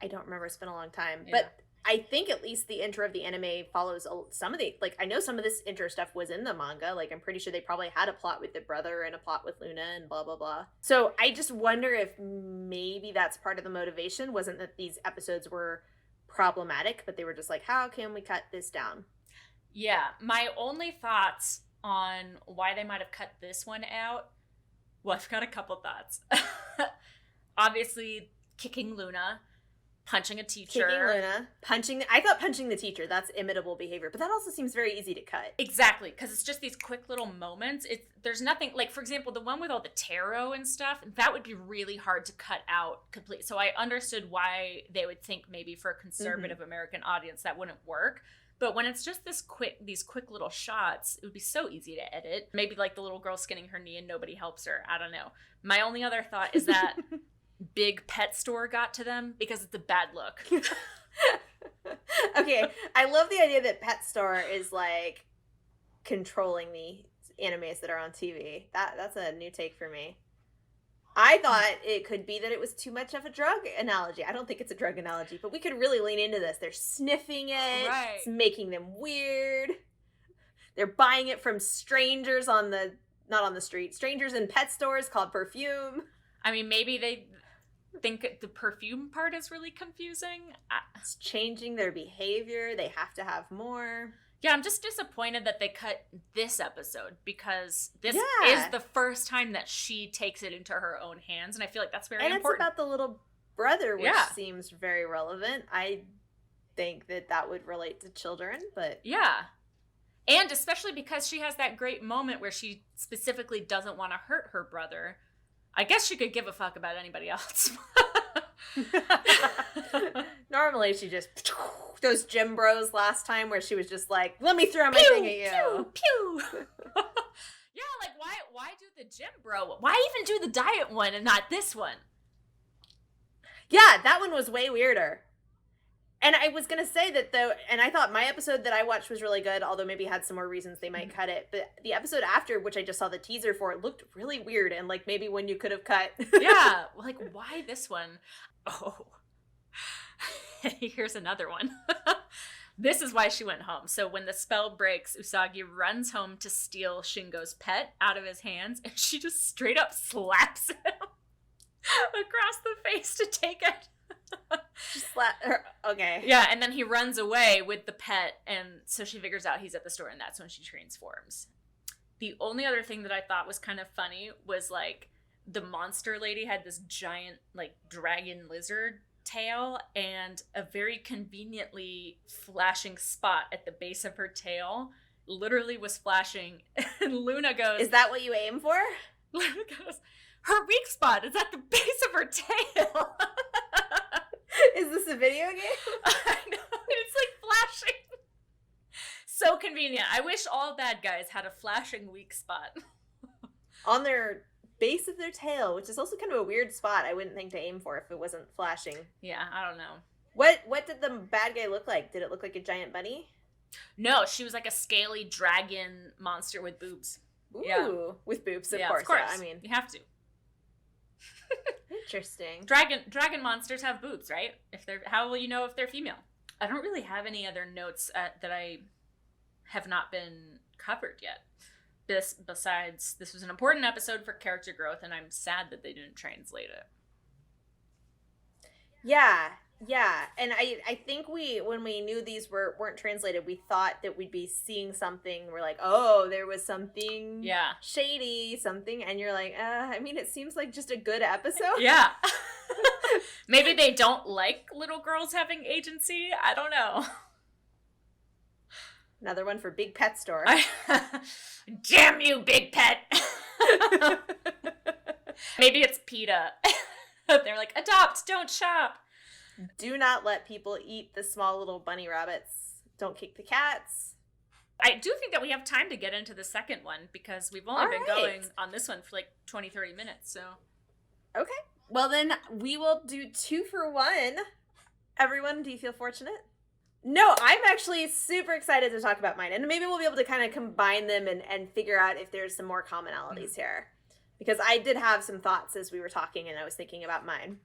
[SPEAKER 1] I don't remember. It's been a long time.
[SPEAKER 2] Yeah.
[SPEAKER 1] But I think at least the intro of the anime follows some of the, like, I know some of this intro stuff was in the manga. Like, I'm pretty sure they probably had a plot with the brother and a plot with Luna and blah, blah, blah. So I just wonder if maybe that's part of the motivation. Wasn't that these episodes were problematic, but they were just like, how can we cut this down?
[SPEAKER 2] Yeah. My only thoughts on why they might have cut this one out, well, I've got a couple thoughts. Obviously, kicking Luna. Punching a teacher.
[SPEAKER 1] Kicking Luna. I thought punching the teacher, that's imitable behavior. But that also seems very easy to cut.
[SPEAKER 2] Exactly. Because it's just these quick little moments. There's nothing, like, for example, the one with all the tarot and stuff, that would be really hard to cut out completely. So I understood why they would think maybe for a conservative American audience that wouldn't work. But when it's just these quick little shots, it would be so easy to edit. Maybe like the little girl skinning her knee and nobody helps her. I don't know. My only other thought is that big pet store got to them because it's a bad look.
[SPEAKER 1] Okay, I love the idea that pet store is like controlling the animes that are on TV. That's a new take for me. I thought it could be that it was too much of a drug analogy. I don't think it's a drug analogy, but we could really lean into this. They're sniffing it.
[SPEAKER 2] Right.
[SPEAKER 1] It's making them weird. They're buying it from strangers not on the street, strangers in pet stores called perfume.
[SPEAKER 2] I mean, maybe they think the perfume part is really confusing.
[SPEAKER 1] It's changing their behavior. They have to have more.
[SPEAKER 2] Yeah, I'm just disappointed that they cut this episode because this is the first time that she takes it into her own hands, and I feel like that's very important.
[SPEAKER 1] And it's about the little brother, which seems very relevant. I think that would relate to children, but...
[SPEAKER 2] Yeah. And especially because she has that great moment where she specifically doesn't want to hurt her brother. I guess she could give a fuck about anybody else.
[SPEAKER 1] Normally she just... Those gym bros last time where she was just like, let me throw my thing at you.
[SPEAKER 2] Pew, pew. Yeah, like why do the gym bro? Why even do the diet one and not this one?
[SPEAKER 1] Yeah, that one was way weirder. And I was going to say that though, and I thought my episode that I watched was really good, although maybe had some more reasons they might cut it. But the episode after, which I just saw the teaser for, it looked really weird and like maybe one you could have cut.
[SPEAKER 2] Yeah, like why this one? Oh. Here's another one. This is why she went home. So when the spell breaks, Usagi runs home to steal Shingo's pet out of his hands, and she just straight up slaps him across the face to take it.
[SPEAKER 1] Okay.
[SPEAKER 2] Yeah, and then he runs away with the pet, and so she figures out he's at the store, and that's when she transforms. The only other thing that I thought was kind of funny was like the monster lady had this giant, like, dragon lizard tail, and a very conveniently flashing spot at the base of her tail literally was flashing. And Luna goes,
[SPEAKER 1] "Is that what you aim for?"
[SPEAKER 2] Luna goes, "Her weak spot is at the base of her tail."
[SPEAKER 1] Is this a video game?
[SPEAKER 2] I know, it's like flashing. So convenient. I wish all bad guys had a flashing weak spot.
[SPEAKER 1] On their base of their tail, which is also kind of a weird spot I wouldn't think to aim for if it wasn't flashing.
[SPEAKER 2] Yeah, I don't know.
[SPEAKER 1] What did the bad guy look like? Did it look like a giant bunny?
[SPEAKER 2] No, she was like a scaly dragon monster with boobs.
[SPEAKER 1] Ooh,
[SPEAKER 2] yeah.
[SPEAKER 1] With boobs, of
[SPEAKER 2] Yeah,
[SPEAKER 1] course.
[SPEAKER 2] of course.
[SPEAKER 1] Yeah, I mean,
[SPEAKER 2] you have to.
[SPEAKER 1] Interesting.
[SPEAKER 2] Dragon monsters have boobs, right? How will you know if they're female? I don't really have any other notes that I have not been covered yet. Besides, this was an important episode for character growth, and I'm sad that they didn't translate it.
[SPEAKER 1] Yeah, and I think when we knew these weren't translated, we thought that we'd be seeing something. We're like, oh, there was something shady, something, and you're like, I mean, it seems like just a good episode.
[SPEAKER 2] Yeah. Maybe they don't like little girls having agency. I don't know.
[SPEAKER 1] Another one for Big Pet Store.
[SPEAKER 2] Damn you, Big Pet. Maybe it's PETA. They're like, adopt, don't shop.
[SPEAKER 1] Do not let people eat the small little bunny rabbits. Don't kick the cats.
[SPEAKER 2] I do think that we have time to get into the second one because we've only been going on this one for like 20, 30 minutes, so.
[SPEAKER 1] Okay. Well, then we will do 2 for 1. Everyone, do you feel fortunate? No, I'm actually super excited to talk about mine. And maybe we'll be able to kind of combine them and figure out if there's some more commonalities here. Because I did have some thoughts as we were talking and I was thinking about mine.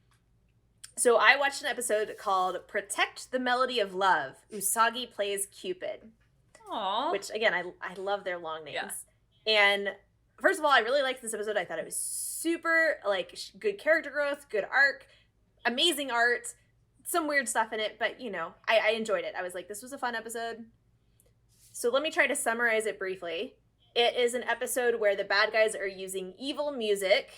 [SPEAKER 1] So I watched an episode called Protect the Melody of Love. Usagi plays Cupid.
[SPEAKER 2] Aww.
[SPEAKER 1] Which, again, I love their long names.
[SPEAKER 2] Yeah.
[SPEAKER 1] And first of all, I really liked this episode. I thought it was super, like, good character growth, good arc, amazing art, some weird stuff in it, but, you know, I enjoyed it. I was like, this was a fun episode. So let me try to summarize it briefly. It is an episode where the bad guys are using evil music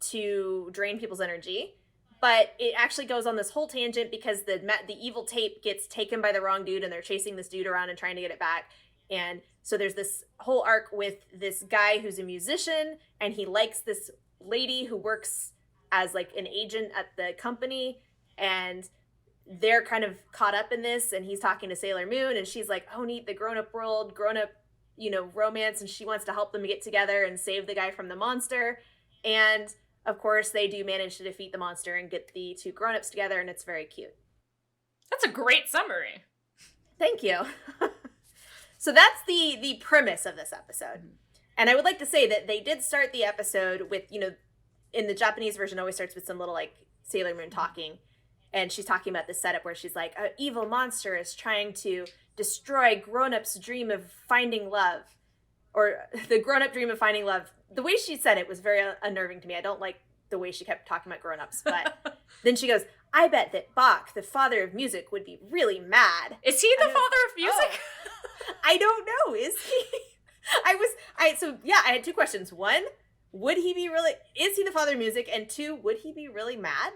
[SPEAKER 1] to drain people's energy, but it actually goes on this whole tangent because the evil tape gets taken by the wrong dude and they're chasing this dude around and trying to get it back. And so there's this whole arc with this guy who's a musician and he likes this lady who works as like an agent at the company, and they're kind of caught up in this, and he's talking to Sailor Moon and she's like, oh, neat, the grown-up world, grown-up, you know, romance, and she wants to help them get together and save the guy from the monster. And of course they do manage to defeat the monster and get the 2 grown-ups together, and it's very cute.
[SPEAKER 2] That's a great summary.
[SPEAKER 1] Thank you. So that's the premise of this episode. And I would like to say that they did start the episode with, you know, in the Japanese version, it always starts with some little like Sailor Moon talking. And she's talking about this setup where she's like, an evil monster is trying to destroy grown-ups' dream of finding love. Or the grown-up dream of finding love. The way she said it was very unnerving to me. I don't like the way she kept talking about grown-ups. But then she goes, I bet that Bach, the father of music, would be really mad.
[SPEAKER 2] Is he the father of music?
[SPEAKER 1] Oh. I don't know. Is he? I had 2 questions. 1, is he the father of music? And 2, would he be really mad?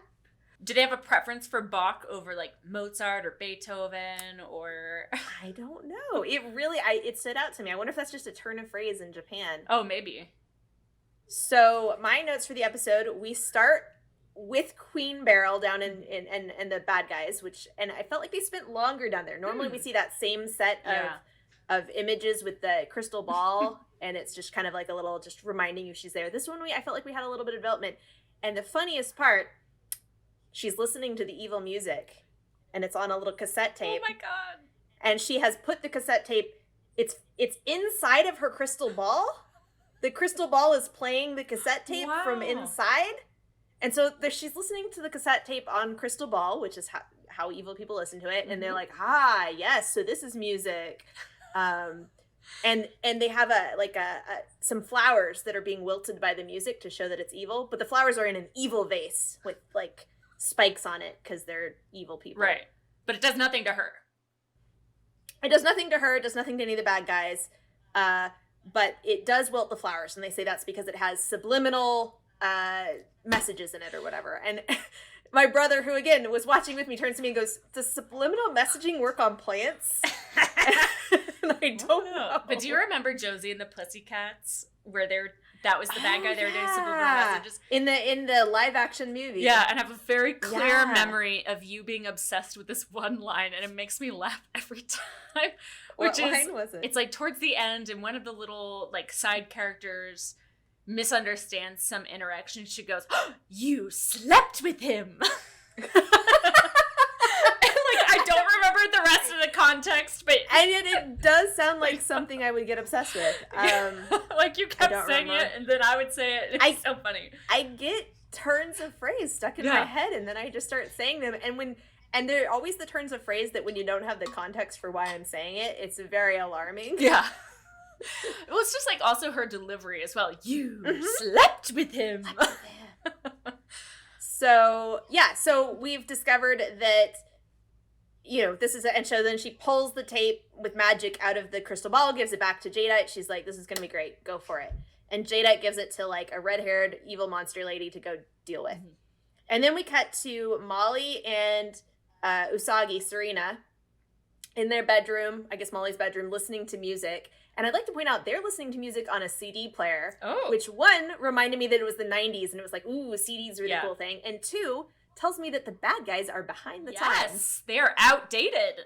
[SPEAKER 2] Did they have a preference for Bach over like Mozart or Beethoven or?
[SPEAKER 1] I don't know. It stood out to me. I wonder if that's just a turn of phrase in Japan.
[SPEAKER 2] Oh, maybe.
[SPEAKER 1] So my notes for the episode, we start with Queen Beryl down in the bad guys, and I felt like they spent longer down there. Normally we see that same set of images with the crystal ball, and it's just kind of like a little just reminding you she's there. This one I felt like we had a little bit of development. And the funniest part, she's listening to the evil music, and it's on a little cassette tape.
[SPEAKER 2] Oh my god.
[SPEAKER 1] And she has put the cassette tape, it's inside of her crystal ball. The crystal ball is playing the cassette tape from inside. And so she's listening to the cassette tape on crystal ball, which is how evil people listen to it. And they're like, yes, so this is music. And they have some flowers that are being wilted by the music to show that it's evil. But the flowers are in an evil vase with like spikes on it because they're evil people.
[SPEAKER 2] Right. But it does nothing to her.
[SPEAKER 1] It does nothing to her. It does nothing to any of the bad guys. But it does wilt the flowers. And they say that's because it has subliminal messages in it or whatever. And my brother, who again was watching with me, turns to me and goes, "Does subliminal messaging work on plants?" And I don't know.
[SPEAKER 2] But do you remember Josie and the Pussycats, where that was the bad guy? They were doing subliminal messages
[SPEAKER 1] in the live action movie.
[SPEAKER 2] Yeah, and I have a very clear memory of you being obsessed with this one line, and it makes me laugh every time.
[SPEAKER 1] What line was it?
[SPEAKER 2] It's like towards the end, and one of the little like side characters misunderstands some interaction. She goes, "Oh, you slept with him." I don't remember the rest of the context, but
[SPEAKER 1] and yet it does sound like something I would get obsessed with.
[SPEAKER 2] Like you kept saying it, and then I would say it. It's so funny.
[SPEAKER 1] I get turns of phrase stuck in my head, and then I just start saying them. And they're always the turns of phrase that when you don't have the context for why I'm saying it, it's very alarming.
[SPEAKER 2] Yeah. Well, it's just like also her delivery as well. You slept with him.
[SPEAKER 1] So we've discovered that, this is and so then she pulls the tape with magic out of the crystal ball, gives it back to Jadeite. She's like, "This is going to be great. Go for it." And Jadeite gives it to like a red-haired evil monster lady to go deal with. Mm-hmm. And then we cut to Molly and Usagi, Serena, in their bedroom, I guess Molly's bedroom, listening to music. And I'd like to point out they're listening to music on a CD player, which one reminded me that it was the 90s and it was like, ooh, CDs are the cool thing. And two, tells me that the bad guys are behind the times.
[SPEAKER 2] Yes, they are outdated.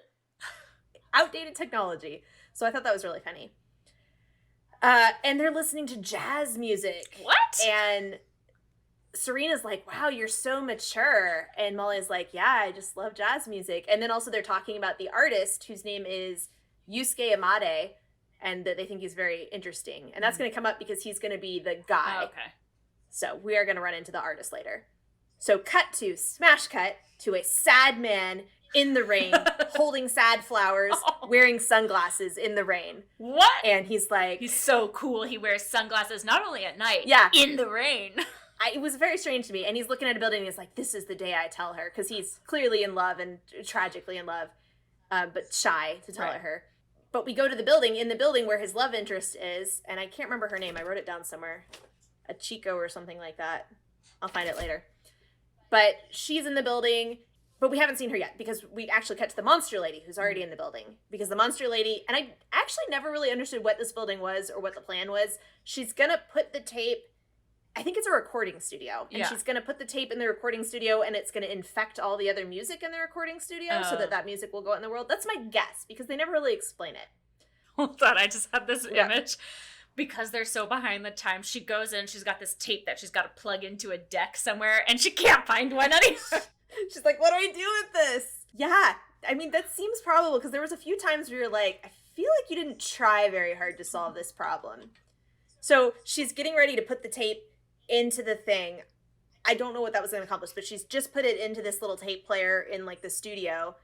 [SPEAKER 1] Outdated technology. So I thought that was really funny. And they're listening to jazz music.
[SPEAKER 2] What?
[SPEAKER 1] And Serena's like, "Wow, you're so mature." And Molly's like, "Yeah, I just love jazz music." And then also they're talking about the artist whose name is Yusuke Amade, and that they think he's very interesting. And that's going to come up because he's going to be the guy.
[SPEAKER 2] Oh, okay.
[SPEAKER 1] So we are going to run into the artist later. So smash cut to a sad man in the rain, holding sad flowers, wearing sunglasses in the rain.
[SPEAKER 2] What?
[SPEAKER 1] And he's like...
[SPEAKER 2] He's so cool. He wears sunglasses not only at night, in the rain.
[SPEAKER 1] It was very strange to me. And he's looking at a building and he's like, "This is the day I tell her." Because he's clearly in love and tragically in love, but shy to tell her. But we go to the building, in the building where his love interest is, and I can't remember her name. I wrote it down somewhere. A Chico or something like that. I'll find it later. But she's in the building, but we haven't seen her yet because we actually cut to the monster lady who's already in the building. Because the monster lady, and I actually never really understood what this building was or what the plan was. She's going to put the tape, I think it's a recording studio. And she's going to put the tape in the recording studio and it's going to infect all the other music in the recording studio so that music will go out in the world. That's my guess because they never really explain it.
[SPEAKER 2] Hold on, I just have this image. Because they're so behind the times, she goes in, she's got this tape that she's got to plug into a deck somewhere, and she can't find one anywhere.
[SPEAKER 1] She's like, "What do I do with this?" Yeah, I mean, that seems probable, because there was a few times where you're like, I feel like you didn't try very hard to solve this problem. So she's getting ready to put the tape into the thing. I don't know what that was going to accomplish, but she's just put it into this little tape player in, like, the studio,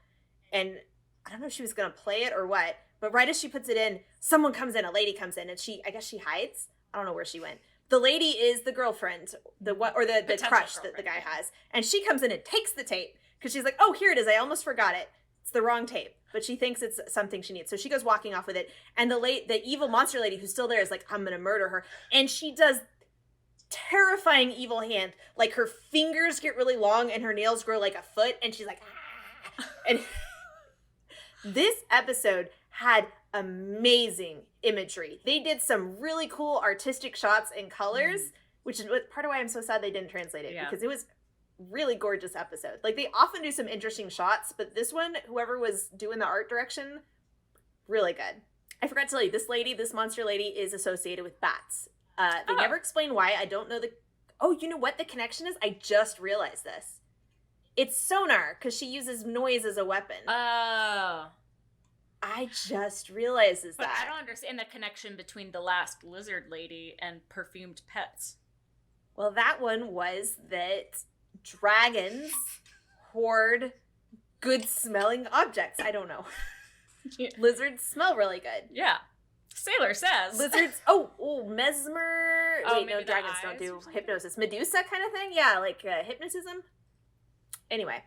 [SPEAKER 1] and I don't know if she was going to play it or what. But right as she puts it in, someone comes in, a lady comes in, and I guess she hides. I don't know where she went. The lady is the girlfriend, the crush that the guy has. And she comes in and takes the tape because she's like, "Oh, here it is. I almost forgot it. It's the wrong tape." But she thinks it's something she needs. So she goes walking off with it. And the evil monster lady who's still there is like, "I'm going to murder her." And she does terrifying evil hand. Like her fingers get really long and her nails grow like a foot. And she's like, "Ah." And this episode had amazing imagery. They did some really cool artistic shots and colors, which is part of why I'm so sad they didn't translate it, because it was really gorgeous episode. Like, they often do some interesting shots, but this one, whoever was doing the art direction, really good. I forgot to tell you, this monster lady is associated with bats. They never explain why. I don't know you know what the connection is? I just realized this. It's sonar, because she uses noise as a weapon.
[SPEAKER 2] Oh.
[SPEAKER 1] I just realized that.
[SPEAKER 2] But I don't understand the connection between the last lizard lady and perfumed pets.
[SPEAKER 1] Well, that one was that dragons hoard good-smelling objects. I don't know. Lizards smell really good.
[SPEAKER 2] Yeah. Sailor says.
[SPEAKER 1] Lizards, mesmer. Wait, no, dragons don't do hypnosis. Medusa kind of thing? Yeah, like hypnotism. Anyway.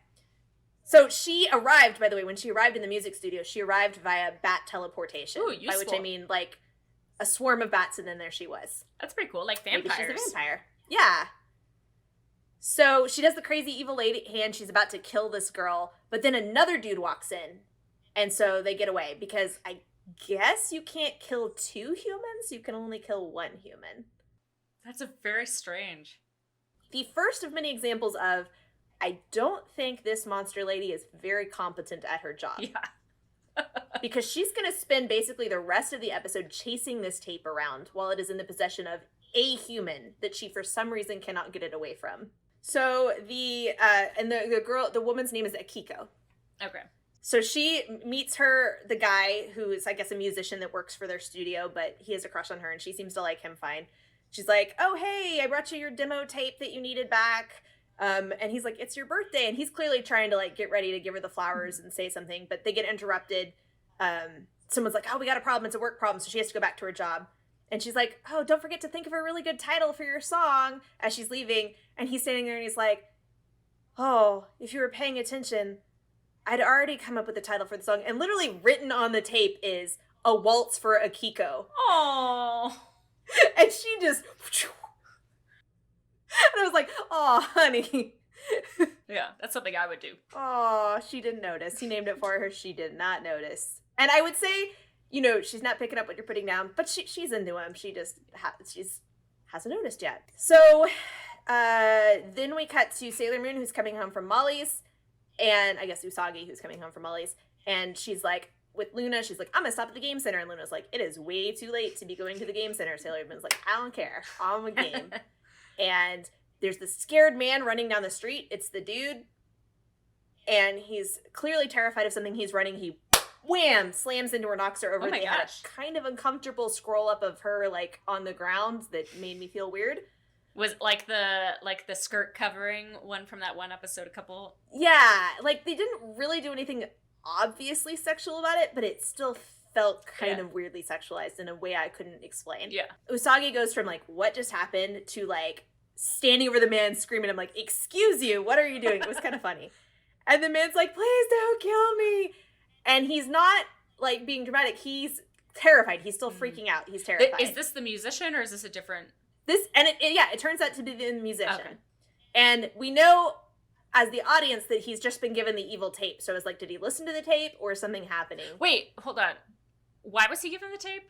[SPEAKER 1] So she arrived, by the way, when she arrived in the music studio, she arrived via bat teleportation.
[SPEAKER 2] Ooh, useful.
[SPEAKER 1] By which I mean, like, a swarm of bats, and then there she was.
[SPEAKER 2] That's pretty cool, like vampires.
[SPEAKER 1] Maybe she's a vampire. Yeah. So she does the crazy evil lady hand. She's about to kill this girl, but then another dude walks in. And so they get away because I guess you can't kill 2 humans. You can only kill 1 human.
[SPEAKER 2] That's a very strange.
[SPEAKER 1] The first of many examples of, I don't think this monster lady is very competent at her job.
[SPEAKER 2] Yeah.
[SPEAKER 1] Because she's going to spend basically the rest of the episode chasing this tape around while it is in the possession of a human that she for some reason cannot get it away from. So the woman's name is Akiko.
[SPEAKER 2] Okay.
[SPEAKER 1] So she meets the guy who is, I guess, a musician that works for their studio, but he has a crush on her and she seems to like him fine. She's like, oh, hey, I brought you your demo tape that you needed back. And he's like, it's your birthday. And he's clearly trying to like get ready to give her the flowers and say something, but they get interrupted. Someone's like, oh, we got a problem. It's a work problem. So she has to go back to her job. And she's like, oh, don't forget to think of a really good title for your song as she's leaving. And he's standing there and he's like, oh, if you were paying attention, I'd already come up with the title for the song. And literally written on the tape is A Waltz for Akiko.
[SPEAKER 2] Oh.
[SPEAKER 1] And she just... And I was like, oh, honey.
[SPEAKER 2] Yeah, that's something I would do.
[SPEAKER 1] Oh, she didn't notice. He named it for her. She did not notice. And I would say, she's not picking up what you're putting down, but she's into him. She just hasn't noticed yet. So then we cut to Sailor Moon, who's coming home from Molly's, and I guess Usagi, who's coming home from Molly's, and she's like, with Luna, she's like, I'm gonna stop at the game center, and Luna's like, it is way too late to be going to the game center. Sailor Moon's like, I don't care. I'm a game. And there's this scared man running down the street. It's the dude, and he's clearly terrified of something. He's running. He wham slams into her, knocks her over. They had a kind of uncomfortable scroll up of her like on the ground that made me feel weird.
[SPEAKER 2] Was like the skirt covering one from that one episode a couple.
[SPEAKER 1] Yeah, like they didn't really do anything obviously sexual about it, but it still felt kind of weirdly sexualized in a way I couldn't explain.
[SPEAKER 2] Yeah.
[SPEAKER 1] Usagi goes from like, what just happened, to like standing over the man screaming. I'm like, excuse you, what are you doing? It was kind of funny. And the man's like, please don't kill me. And he's not like being dramatic. He's terrified. He's still freaking out. He's terrified.
[SPEAKER 2] Is this the musician or is this a different?
[SPEAKER 1] It turns out to be the musician.
[SPEAKER 2] Okay.
[SPEAKER 1] And we know as the audience that he's just been given the evil tape. So it's like, did he listen to the tape or is something happening?
[SPEAKER 2] Wait, hold on. Why was he given the tape?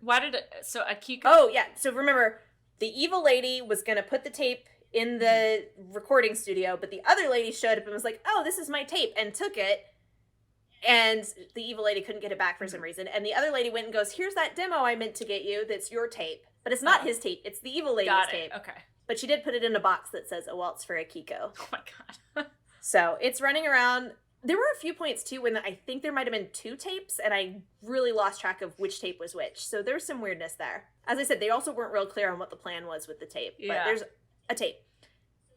[SPEAKER 2] Why did it... So Akiko...
[SPEAKER 1] Oh, yeah. So remember, the evil lady was going to put the tape in the recording studio, but the other lady showed up and was like, oh, this is my tape, and took it. And the evil lady couldn't get it back for some reason. And the other lady went and goes, here's that demo I meant to get you that's your tape. But it's not his tape. It's the evil lady's tape.
[SPEAKER 2] Okay.
[SPEAKER 1] But she did put it in a box that says, A Waltz for Akiko.
[SPEAKER 2] Oh my god.
[SPEAKER 1] So it's running around. There were a few points, too, when I think there might have been 2 tapes, and I really lost track of which tape was which. So there's some weirdness there. As I said, they also weren't real clear on what the plan was with the tape.
[SPEAKER 2] Yeah.
[SPEAKER 1] But there's a tape.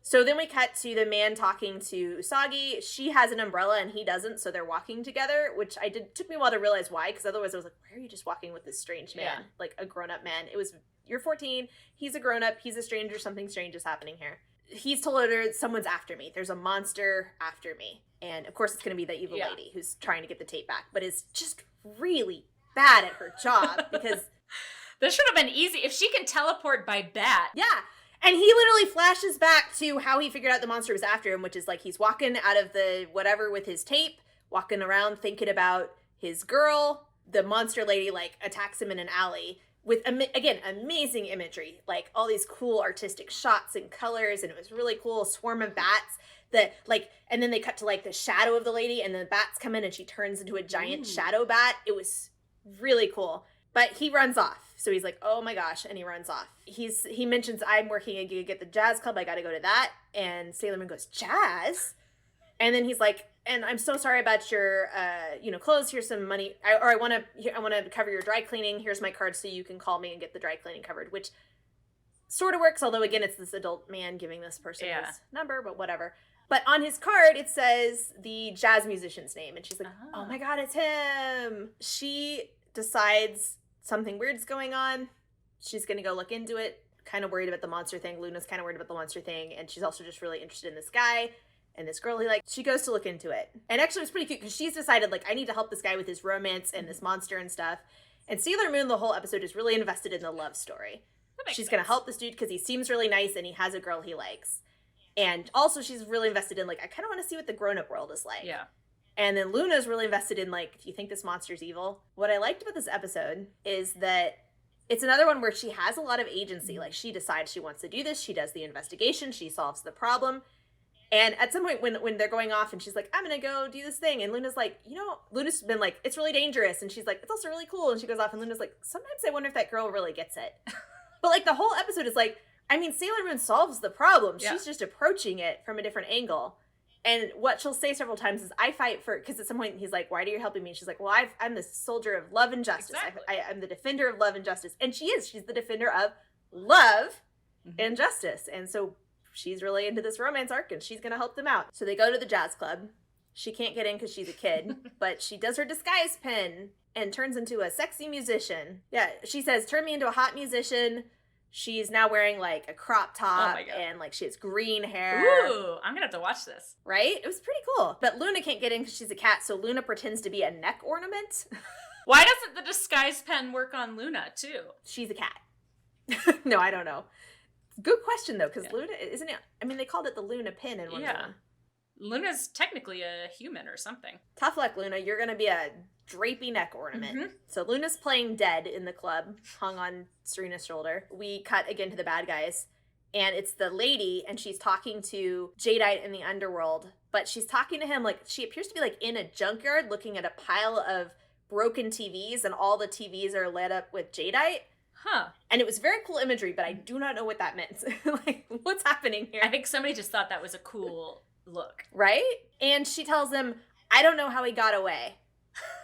[SPEAKER 1] So then we cut to the man talking to Usagi. She has an umbrella and he doesn't, so they're walking together, which took me a while to realize why, because otherwise I was like, why are you just walking with this strange man?
[SPEAKER 2] Yeah.
[SPEAKER 1] Like a grown-up man. It was, you're 14, he's a grown-up, he's a stranger, something strange is happening here. He's told her, someone's after me. There's a monster after me. And of course it's going to be the evil lady who's trying to get the tape back, but is just really bad at her job because...
[SPEAKER 2] This should have been easy. If she can teleport by bat.
[SPEAKER 1] Yeah. And he literally flashes back to how he figured out the monster was after him, which is like he's walking out of the whatever with his tape, walking around thinking about his girl. The monster lady like attacks him in an alley with, again, amazing imagery, like all these cool artistic shots and colors. And it was really cool. A swarm of bats that like, and then they cut to like the shadow of the lady and the bats come in and she turns into a giant shadow bat. It was really cool. But he runs off. So he's like, oh my gosh, and he runs off. He mentions, I'm working a gig at the jazz club, I gotta go to that. And Sailor Moon goes, jazz? And then he's like, and I'm so sorry about your, clothes, here's some money. I want to cover your dry cleaning, here's my card so you can call me and get the dry cleaning covered, which sort of works, although again, it's this adult man giving this person his number, but whatever. But on his card, it says the jazz musician's name. And she's like, oh my God, it's him. She decides something weird's going on. She's going to go look into it. Kind of worried about the monster thing. Luna's kind of worried about the monster thing. And she's also just really interested in this guy and this girl he likes. She goes to look into it. And actually it was pretty cute because she's decided, like, I need to help this guy with his romance and this monster and stuff. And Sailor Moon, the whole episode, is really invested in the love story. She's going to help this dude because he seems really nice and he has a girl he likes. And also she's really invested in, like, I kind of want to see what the grown-up world is like.
[SPEAKER 2] Yeah.
[SPEAKER 1] And then Luna's really invested in, like, do you think this monster's evil? What I liked about this episode is that it's another one where she has a lot of agency. Like, she decides she wants to do this. She does the investigation. She solves the problem. And at some point when they're going off and she's like, I'm going to go do this thing. And Luna's like, Luna's been like, it's really dangerous. And she's like, it's also really cool. And she goes off and Luna's like, sometimes I wonder if that girl really gets it. But, like, the whole episode is like, I mean, Sailor Moon solves the problem. Yeah. She's just approaching it from a different angle. And what she'll say several times is, I fight for, because at some point he's like, why are you helping me? And she's like, well, I'm the soldier of love and justice. Exactly. I'm the defender of love and justice. And she is. She's the defender of love and justice. And so she's really into this romance arc and she's going to help them out. So they go to the jazz club. She can't get in because she's a kid, but she does her disguise pin and turns into a sexy musician. Yeah, she says, turn me into a hot musician. She's now wearing, like, a crop top, and, like, she has green hair.
[SPEAKER 2] Ooh, I'm gonna have to watch this.
[SPEAKER 1] Right? It was pretty cool. But Luna can't get in because she's a cat, so Luna pretends to be a neck ornament.
[SPEAKER 2] Why doesn't the disguise pen work on Luna, too?
[SPEAKER 1] She's a cat. No, I don't know. Good question, though, because Luna, isn't it? I mean, they called it the Luna pin in one of them.
[SPEAKER 2] Luna's technically a human or something.
[SPEAKER 1] Tough luck, Luna. You're going to be a drapey neck ornament. So Luna's playing dead in the club, hung on Serena's shoulder. We cut again to the bad guys, and it's the lady, and she's talking to Jadeite in the underworld, but she's talking to him like, she appears to be, like, in a junkyard looking at a pile of broken TVs, and all the TVs are lit up with Jadeite.
[SPEAKER 2] Huh.
[SPEAKER 1] And it was very cool imagery, but I do not know what that meant. Like, what's happening here?
[SPEAKER 2] I think somebody just thought that was a cool look.
[SPEAKER 1] Right? And she tells him, I don't know how he got away.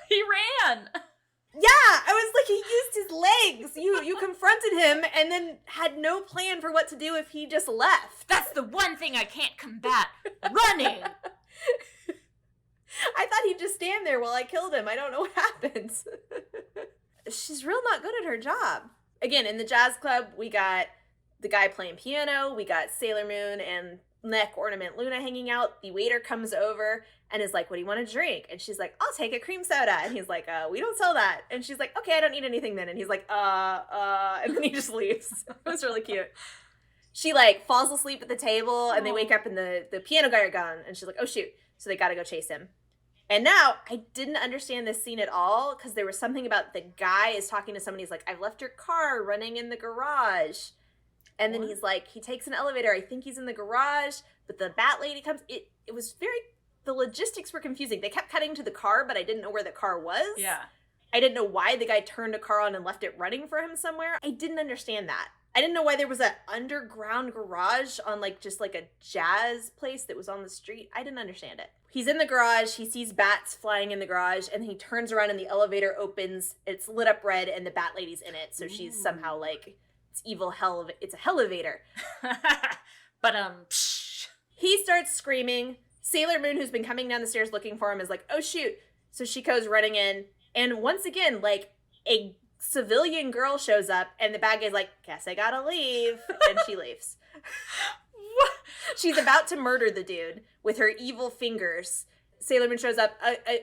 [SPEAKER 2] He ran.
[SPEAKER 1] Yeah, I was like, he used his legs. You confronted him and then had no plan for what to do if he just left.
[SPEAKER 2] That's the one thing I can't combat. Running.
[SPEAKER 1] I thought he'd just stand there while I killed him. I don't know what happens. She's real not good at her job. Again, in the jazz club, we got the guy playing piano. We got Sailor Moon and neck ornament Luna hanging out. The waiter comes over and is like, what do you want to drink? And she's like, I'll take a cream soda. And he's like, we don't sell that. And she's like, okay, I don't need anything then. And he's like, and then he just leaves. It was really cute. She, like, falls asleep at the table and they wake up and the piano guy are gone. And she's like, oh shoot. So they got to go chase him. And now, I didn't understand this scene at all because there was something about the guy is talking to somebody. He's like, I've left your car running in the garage. And then he's like, he takes an elevator. I think he's in the garage, but the bat lady comes. It was the logistics were confusing. They kept cutting to the car, but I didn't know where the car was.
[SPEAKER 2] Yeah.
[SPEAKER 1] I didn't know why the guy turned a car on and left it running for him somewhere. I didn't understand that. I didn't know why there was an underground garage on, like, just like a jazz place that was on the street. I didn't understand it. He's in the garage. He sees bats flying in the garage, and he turns around and the elevator opens. It's lit up red, and the bat lady's in it. So she's somehow like, it's evil hell. It's a hell-elevator.
[SPEAKER 2] But,
[SPEAKER 1] he starts screaming. Sailor Moon, who's been coming down the stairs looking for him, is like, oh, shoot. So she goes running in. And once again, like, a civilian girl shows up, and the bad guy's like, guess I gotta leave. And she leaves. She's about to murder the dude with her evil fingers. Sailor Moon shows up.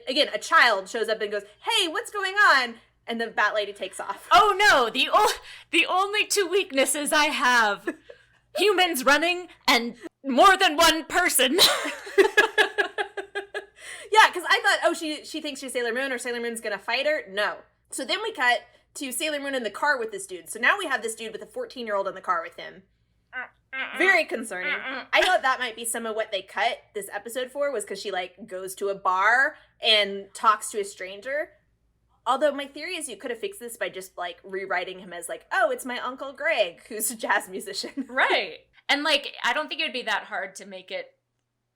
[SPEAKER 1] Again, a child shows up and goes, hey, what's going on? And the bat lady takes off.
[SPEAKER 2] Oh, no. The only two weaknesses I have. Humans running and more than one person.
[SPEAKER 1] Yeah, because I thought, oh, she thinks she's Sailor Moon or Sailor Moon's going to fight her. No. So then we cut to Sailor Moon in the car with this dude. So now we have this dude with a 14-year-old in the car with him. Very concerning. I thought that might be some of what they cut this episode for, was because she, like, goes to a bar and talks to a stranger. Although my theory is you could have fixed this by just, like, rewriting him as, like, oh, it's my Uncle Greg, who's a jazz musician.
[SPEAKER 2] Right. And, like, I don't think it would be that hard to make it,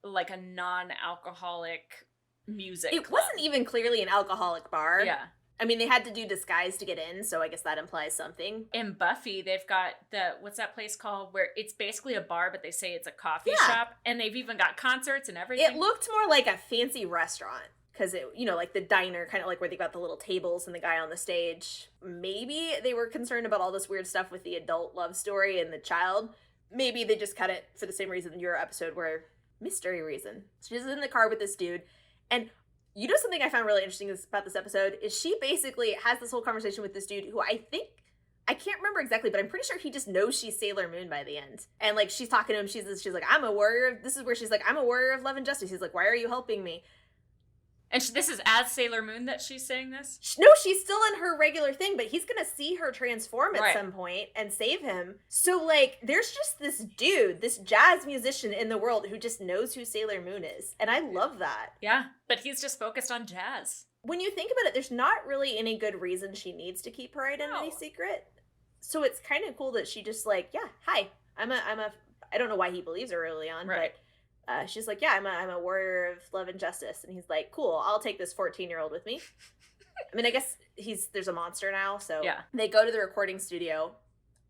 [SPEAKER 2] like, a non-alcoholic music
[SPEAKER 1] It
[SPEAKER 2] club.
[SPEAKER 1] wasn't even clearly an alcoholic bar.
[SPEAKER 2] Yeah.
[SPEAKER 1] I mean, they had to do disguise to get in, so I guess that implies something.
[SPEAKER 2] In Buffy, they've got what's that place called, where it's basically a bar, but they say it's a coffee shop, and they've even got concerts and everything.
[SPEAKER 1] It looked more like a fancy restaurant, because it, like the diner, kind of like where they got the little tables and the guy on the stage. Maybe they were concerned about all this weird stuff with the adult love story and the child. Maybe they just cut it for the same reason in your episode, where mystery reason. She's in the car with this dude, and you know something I found really interesting about this episode is she basically has this whole conversation with this dude who I think I can't remember exactly, but I'm pretty sure he just knows she's Sailor Moon by the end. And like she's talking to him, she's like, I'm a warrior. This is where she's like, I'm a warrior of love and justice. He's like, why are you helping me?
[SPEAKER 2] And this is as Sailor Moon that she's saying this?
[SPEAKER 1] No, she's still in her regular thing, but he's gonna see her transform at some point and save him. So, like, there's just this dude, this jazz musician in the world who just knows who Sailor Moon is. And I love that.
[SPEAKER 2] Yeah, but he's just focused on jazz.
[SPEAKER 1] When you think about it, there's not really any good reason she needs to keep her identity secret. So it's kind of cool that she just like, yeah, hi, I'm a, I don't know why he believes her early on, but she's like, yeah, I'm a warrior of love and justice. And he's like, cool, I'll take this 14-year-old with me. I mean, I guess there's a monster now, so they go to the recording studio.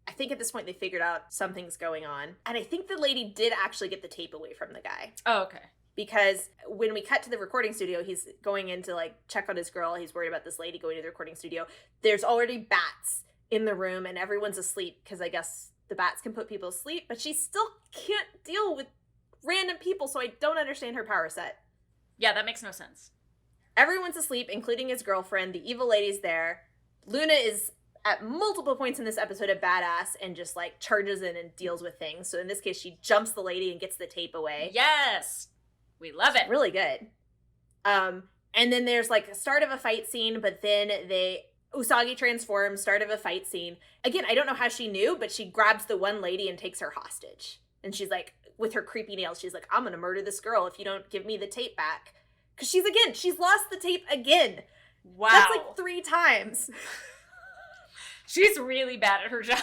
[SPEAKER 1] I think at this point they figured out something's going on. And I think the lady did actually get the tape away from the guy.
[SPEAKER 2] Oh, okay.
[SPEAKER 1] Because when we cut to the recording studio, he's going in to like check on his girl. He's worried about this lady going to the recording studio. There's already bats in the room and everyone's asleep because I guess the bats can put people to sleep, but she still can't deal with random people, so I don't understand her power set.
[SPEAKER 2] Yeah, that makes no sense.
[SPEAKER 1] Everyone's asleep, including his girlfriend. The evil lady's there. Luna is, at multiple points in this episode, a badass and just, like, charges in and deals with things. So in this case, she jumps the lady and gets the tape away.
[SPEAKER 2] Yes! We love it.
[SPEAKER 1] It's really good. And then there's, like, a start of a fight scene, but then Usagi transforms, start of a fight scene. Again, I don't know how she knew, but she grabs the one lady and takes her hostage. And she's like, with her creepy nails, she's like, I'm gonna murder this girl if you don't give me the tape back. Because she's lost the tape again.
[SPEAKER 2] Wow.
[SPEAKER 1] That's like 3 times.
[SPEAKER 2] She's really bad at her job.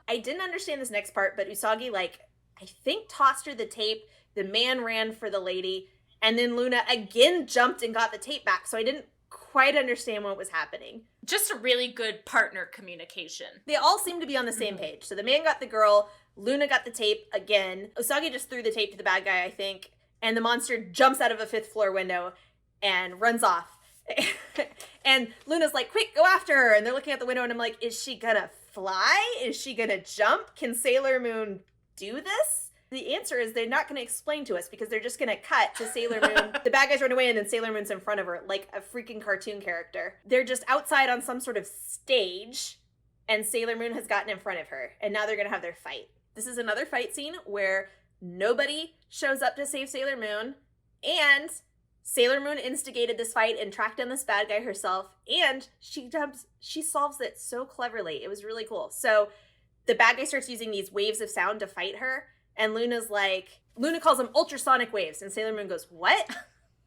[SPEAKER 1] I didn't understand this next part, but Usagi, like, I think tossed her the tape. The man ran for the lady. And then Luna again jumped and got the tape back. So I didn't quite understand what was happening.
[SPEAKER 2] Just a really good partner communication.
[SPEAKER 1] They all seem to be on the same page. So the man got the girl. Luna got the tape again. Usagi just threw the tape to the bad guy, I think. And the monster jumps out of a 5th floor window and runs off. And Luna's like, quick, go after her. And they're looking at the window and I'm like, is she gonna fly? Is she gonna jump? Can Sailor Moon do this? The answer is they're not gonna explain to us because they're just gonna cut to Sailor Moon. The bad guys run away and then Sailor Moon's in front of her like a freaking cartoon character. They're just outside on some sort of stage and Sailor Moon has gotten in front of her. And now they're gonna have their fight. This is another fight scene where nobody shows up to save Sailor Moon, and Sailor Moon instigated this fight and tracked down this bad guy herself, and she solves it so cleverly. It was really cool. So the bad guy starts using these waves of sound to fight her, and Luna calls them ultrasonic waves, and Sailor Moon goes, what?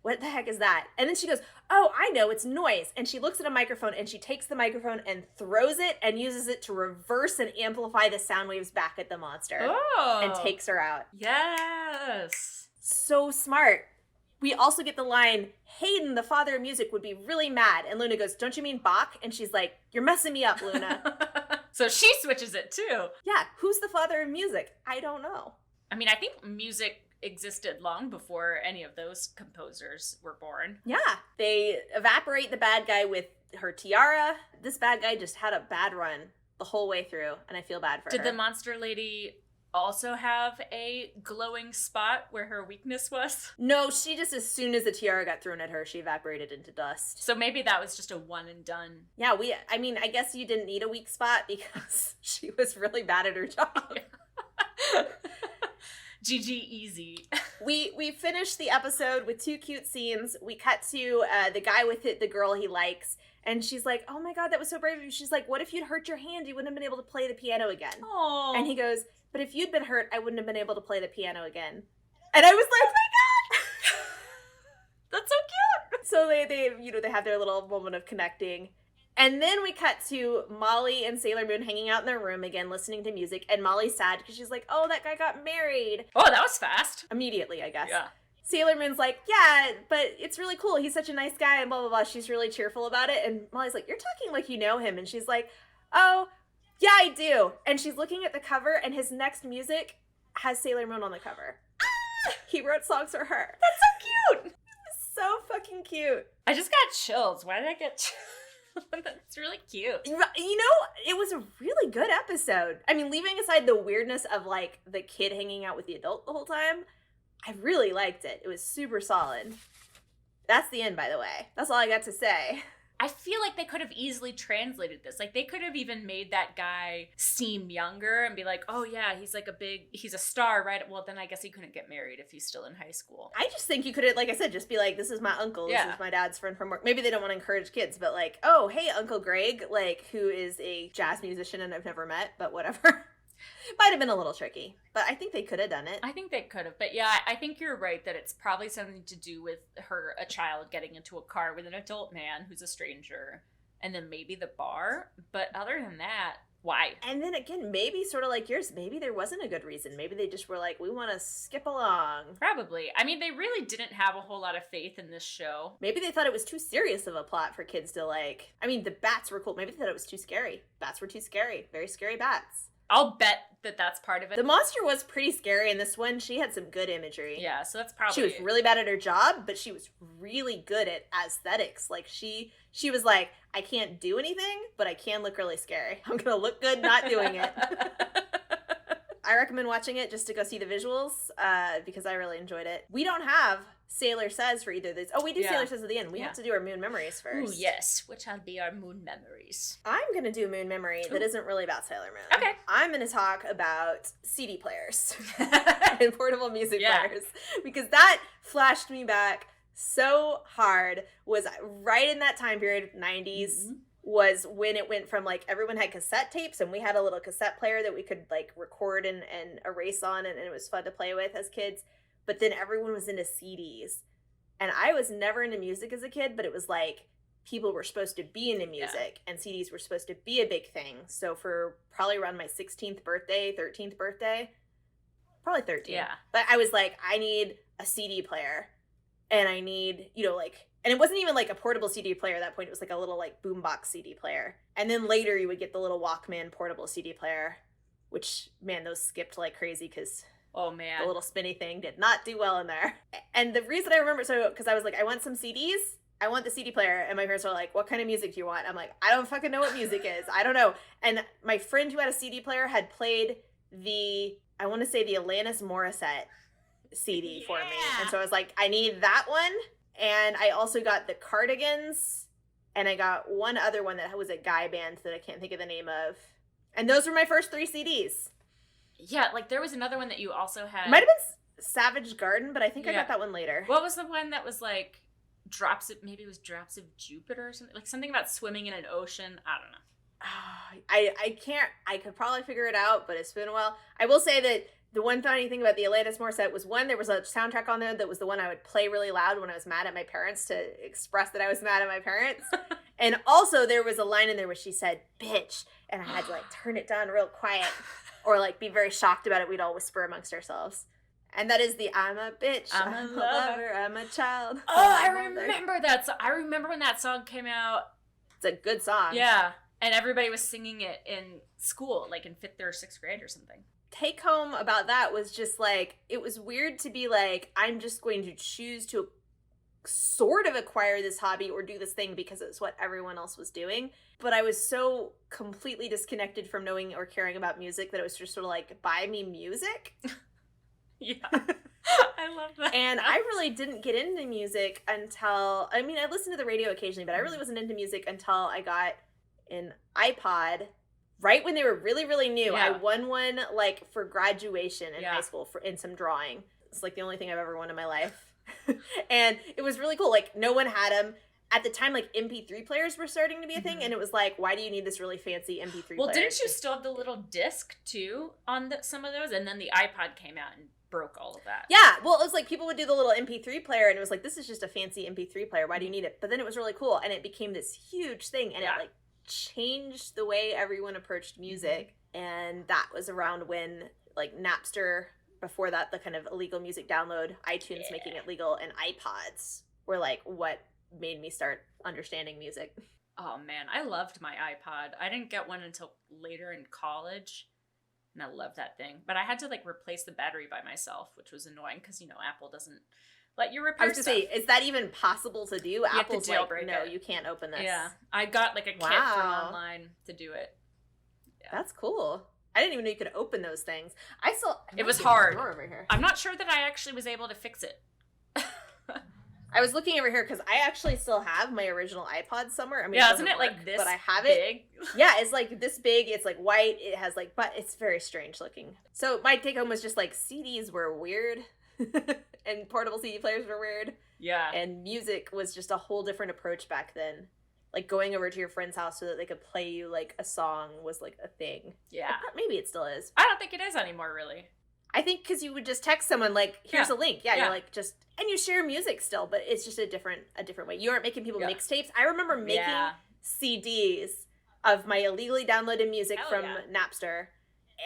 [SPEAKER 1] What the heck is that? And then she goes, oh, I know, it's noise. And she looks at a microphone and she takes the microphone and throws it and uses it to reverse and amplify the sound waves back at the monster.
[SPEAKER 2] Oh.
[SPEAKER 1] And takes her out.
[SPEAKER 2] Yes.
[SPEAKER 1] So smart. We also get the line, Haydn, the father of music, would be really mad. And Luna goes, don't you mean Bach? And she's like, you're messing me up, Luna.
[SPEAKER 2] So she switches it too.
[SPEAKER 1] Yeah, who's the father of music? I don't know.
[SPEAKER 2] I mean, I think music existed long before any of those composers were born.
[SPEAKER 1] Yeah. They evaporate the bad guy with her tiara. This bad guy just had a bad run the whole way through, and I feel bad for her.
[SPEAKER 2] Did the monster lady also have a glowing spot where her weakness was?
[SPEAKER 1] No, she just, as soon as the tiara got thrown at her, she evaporated into dust.
[SPEAKER 2] So maybe that was just a one and done.
[SPEAKER 1] Yeah, I guess you didn't need a weak spot because she was really bad at her job.
[SPEAKER 2] Yeah. GG easy.
[SPEAKER 1] We finished the episode with 2 cute scenes. We cut to the guy with the girl he likes, and she's like, oh my god, that was so brave of you. She's like, what if you'd hurt your hand? You wouldn't have been able to play the piano again.
[SPEAKER 2] Aww.
[SPEAKER 1] And he goes, but if you'd been hurt, I wouldn't have been able to play the piano again. And I was like, oh my god!
[SPEAKER 2] That's so cute!
[SPEAKER 1] So they have their little moment of connecting. And then we cut to Molly and Sailor Moon hanging out in their room again, listening to music. And Molly's sad because she's like, oh, that guy got married.
[SPEAKER 2] Oh, that was fast.
[SPEAKER 1] Immediately, I guess.
[SPEAKER 2] Yeah.
[SPEAKER 1] Sailor Moon's like, yeah, but it's really cool. He's such a nice guy and blah, blah, blah. She's really cheerful about it. And Molly's like, you're talking like you know him. And she's like, oh, yeah, I do. And she's looking at the cover and his next music has Sailor Moon on the cover. Ah! He wrote songs for her.
[SPEAKER 2] That's so cute.
[SPEAKER 1] So fucking cute.
[SPEAKER 2] I just got chills. Why did I get chills? That's really cute.
[SPEAKER 1] You know, it was a really good episode. I mean, leaving aside the weirdness of, like, the kid hanging out with the adult the whole time, I really liked it. It was super solid. That's the end, by the way. That's all I got to say.
[SPEAKER 2] I feel like they could have easily translated this. Like, they could have even made that guy seem younger and be like, oh yeah, he's a star, right? Well, then I guess he couldn't get married if he's still in high school.
[SPEAKER 1] I just think you could have, like I said, just be like, this is my uncle, this is my dad's friend from work. Maybe they don't want to encourage kids, but like, oh, hey, Uncle Greg, like, who is a jazz musician and I've never met, but whatever. Might have been a little tricky, but I think they could have done it.
[SPEAKER 2] I think they could have, but yeah, I think you're right that it's probably something to do with a child getting into a car with an adult man who's a stranger, and then maybe the bar, but other than that, why?
[SPEAKER 1] And then again, maybe sort of like yours, maybe there wasn't a good reason. Maybe they just were like, we want to skip along.
[SPEAKER 2] Probably. I mean, they really didn't have a whole lot of faith in this show.
[SPEAKER 1] Maybe they thought it was too serious of a plot for kids to like. I mean, the bats were cool. Maybe they thought it was too scary. Bats were too scary. Very scary bats.
[SPEAKER 2] I'll bet that that's part of it.
[SPEAKER 1] The monster was pretty scary in this one. She had some good imagery.
[SPEAKER 2] Yeah, so that's probably...
[SPEAKER 1] She was really bad at her job, but she was really good at aesthetics. Like, she was like, I can't do anything, but I can look really scary. I'm gonna look good not doing it. I recommend watching it just to go see the visuals, because I really enjoyed it. We don't have Sailor Says for either of these. Oh, we do Sailor Says at the end. We have to do our moon memories first.
[SPEAKER 2] Ooh, yes. Which will be our moon memories.
[SPEAKER 1] I'm going to do a moon memory that isn't really about Sailor Moon.
[SPEAKER 2] Okay.
[SPEAKER 1] I'm going to talk about CD players and portable music players, because that flashed me back so hard. Was right in that time period, 90s, was when it went from like everyone had cassette tapes and we had a little cassette player that we could like record and erase on, and it was fun to play with as kids. But then everyone was into CDs. And I was never into music as a kid, but it was like people were supposed to be into music and CDs were supposed to be a big thing. So for probably around my 16th birthday, 13th birthday, probably 13. Yeah. But I was like, I need a CD player. And I need, like, and it wasn't even like a portable CD player at that point. It was like a little like boombox CD player. And then later you would get the little Walkman portable CD player, which, man, those skipped like crazy because...
[SPEAKER 2] Oh, man.
[SPEAKER 1] The little spinny thing did not do well in there. And the reason I remember, because I was like, I want some CDs. I want the CD player. And my parents were like, what kind of music do you want? I'm like, I don't fucking know what music is. I don't know. And my friend who had a CD player had played I want to say the Alanis Morissette CD for me. And so I was like, I need that one. And I also got the Cardigans. And I got one other one that was a guy band that I can't think of the name of. And those were my first 3 CDs.
[SPEAKER 2] Yeah, like there was another one that you also had.
[SPEAKER 1] It might have been Savage Garden, but I think I got that one later.
[SPEAKER 2] What was the one that was like maybe it was Drops of Jupiter or something? Like something about swimming in an ocean. I don't know.
[SPEAKER 1] I could probably figure it out, but it's been a while. I will say that the one funny thing about the Alanis Morissette was, one, there was a soundtrack on there that was the one I would play really loud when I was mad at my parents to express that I was mad at my parents. And also there was a line in there where she said, bitch, and I had to like turn it down real quiet. Or, like, be very shocked about it. We'd all whisper amongst ourselves. And that is the I'm a bitch, I'm a lover, I'm a child.
[SPEAKER 2] Oh, I remember that song. I remember when that song came out.
[SPEAKER 1] It's a good song.
[SPEAKER 2] Yeah. And everybody was singing it in school, like in 5th or 6th grade or something.
[SPEAKER 1] Take home about that was just, like, it was weird to be like, I'm just going to choose to sort of acquire this hobby or do this thing because it's what everyone else was doing. But I was so completely disconnected from knowing or caring about music that it was just sort of like, buy me music.
[SPEAKER 2] Yeah. I love that.
[SPEAKER 1] And I really didn't get into music until, I listened to the radio occasionally, but I really wasn't into music until I got an iPod right when they were really, really new. Yeah. I won one like for graduation in high school in some drawing. It's like the only thing I've ever won in my life. And it was really cool. Like, no one had them. At the time, like, MP3 players were starting to be a thing, and it was like, why do you need this really fancy MP3 player?
[SPEAKER 2] Well, didn't you still have the little disc, too, on some of those? And then the iPod came out and broke all of that.
[SPEAKER 1] Yeah, well, it was like, people would do the little MP3 player, and it was like, this is just a fancy MP3 player. Why do you need it? But then it was really cool, and it became this huge thing, and it, like, changed the way everyone approached music. And that was around when, like, Napster... Before that, the kind of illegal music download, iTunes making it legal, and iPods were like what made me start understanding music.
[SPEAKER 2] Oh man, I loved my iPod. I didn't get one until later in college, and I loved that thing. But I had to like replace the battery by myself, which was annoying because Apple doesn't let you repair stuff. I was
[SPEAKER 1] gonna say, is that even possible to do? Apple's like, no, you can't open this.
[SPEAKER 2] Yeah, I got like a kit from online to do it.
[SPEAKER 1] Yeah. That's cool. I didn't even know you could open those things.
[SPEAKER 2] It was hard. I'm not sure that I actually was able to fix it.
[SPEAKER 1] I was looking over here because I actually still have my original iPod somewhere. I mean,
[SPEAKER 2] yeah, isn't it like this?
[SPEAKER 1] But I have
[SPEAKER 2] big?
[SPEAKER 1] it. Yeah, it's like this big. It's like white. It has like, but it's very strange looking. So my take home was just like CDs were weird, and portable CD players were weird.
[SPEAKER 2] Yeah.
[SPEAKER 1] And music was just a whole different approach back then. Like going over to your friend's house so that they could play you like a song was like a thing.
[SPEAKER 2] Yeah.
[SPEAKER 1] Maybe it still is.
[SPEAKER 2] I don't think it is anymore, really.
[SPEAKER 1] I think because you would just text someone like, here's a link. Yeah, you're like just, and you share music still, but it's just a different way. You aren't making people mixtapes. I remember making CDs of my illegally downloaded music from Napster,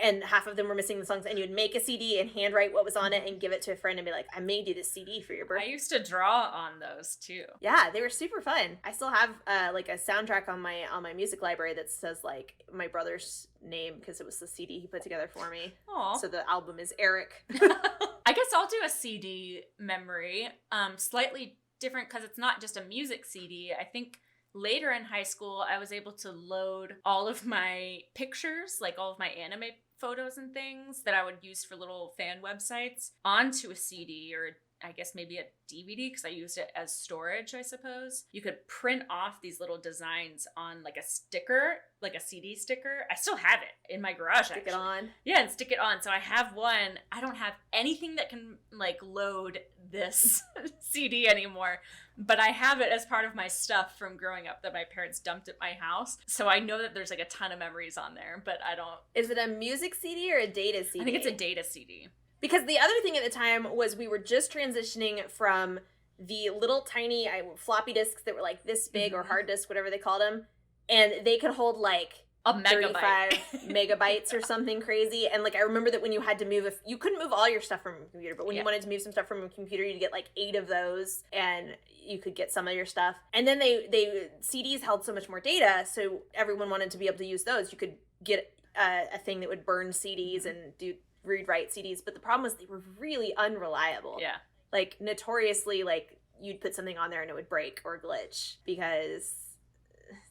[SPEAKER 1] and half of them were missing the songs, and you would make a CD and handwrite what was on it and give it to a friend and be like, I made you this CD for your birthday.
[SPEAKER 2] I used to draw on those too.
[SPEAKER 1] Yeah, they were super fun. I still have like a soundtrack on my music library that says like my brother's name because it was the CD he put together for me.
[SPEAKER 2] Aww.
[SPEAKER 1] So the album is Eric.
[SPEAKER 2] I guess I'll do a CD memory. Slightly different because it's not just a music CD. I think later in high school, I was able to load all of my pictures, like all of my anime photos and things that I would use for little fan websites onto a CD, or I guess maybe a DVD because I used it as storage, I suppose. You could print off these little designs on like a sticker, like a CD sticker. I still have it in my garage,
[SPEAKER 1] Stick it on.
[SPEAKER 2] Yeah, and stick it on. So I have one. I don't have anything that can like load this CD anymore, but I have it as part of my stuff from growing up that my parents dumped at my house. So I know that there's like a ton of memories on there, but I don't.
[SPEAKER 1] Is it a music CD or a data CD?
[SPEAKER 2] I think it's a data CD.
[SPEAKER 1] Because the other thing at the time was we were just transitioning from the little tiny floppy disks that were like this big, or hard disk, whatever they called them, and they could hold like
[SPEAKER 2] a megabyte.
[SPEAKER 1] 35 megabytes or something crazy. And like I remember that when you had to move, you couldn't move all your stuff from a computer, but when you wanted to move some stuff from a computer, you'd get like 8 of those, and you could get some of your stuff. And then they CDs held so much more data, so everyone wanted to be able to use those. You could get a thing that would burn CDs and do read-write CDs, but the problem was they were really unreliable.
[SPEAKER 2] Yeah.
[SPEAKER 1] Like notoriously, like you'd put something on there and it would break or glitch because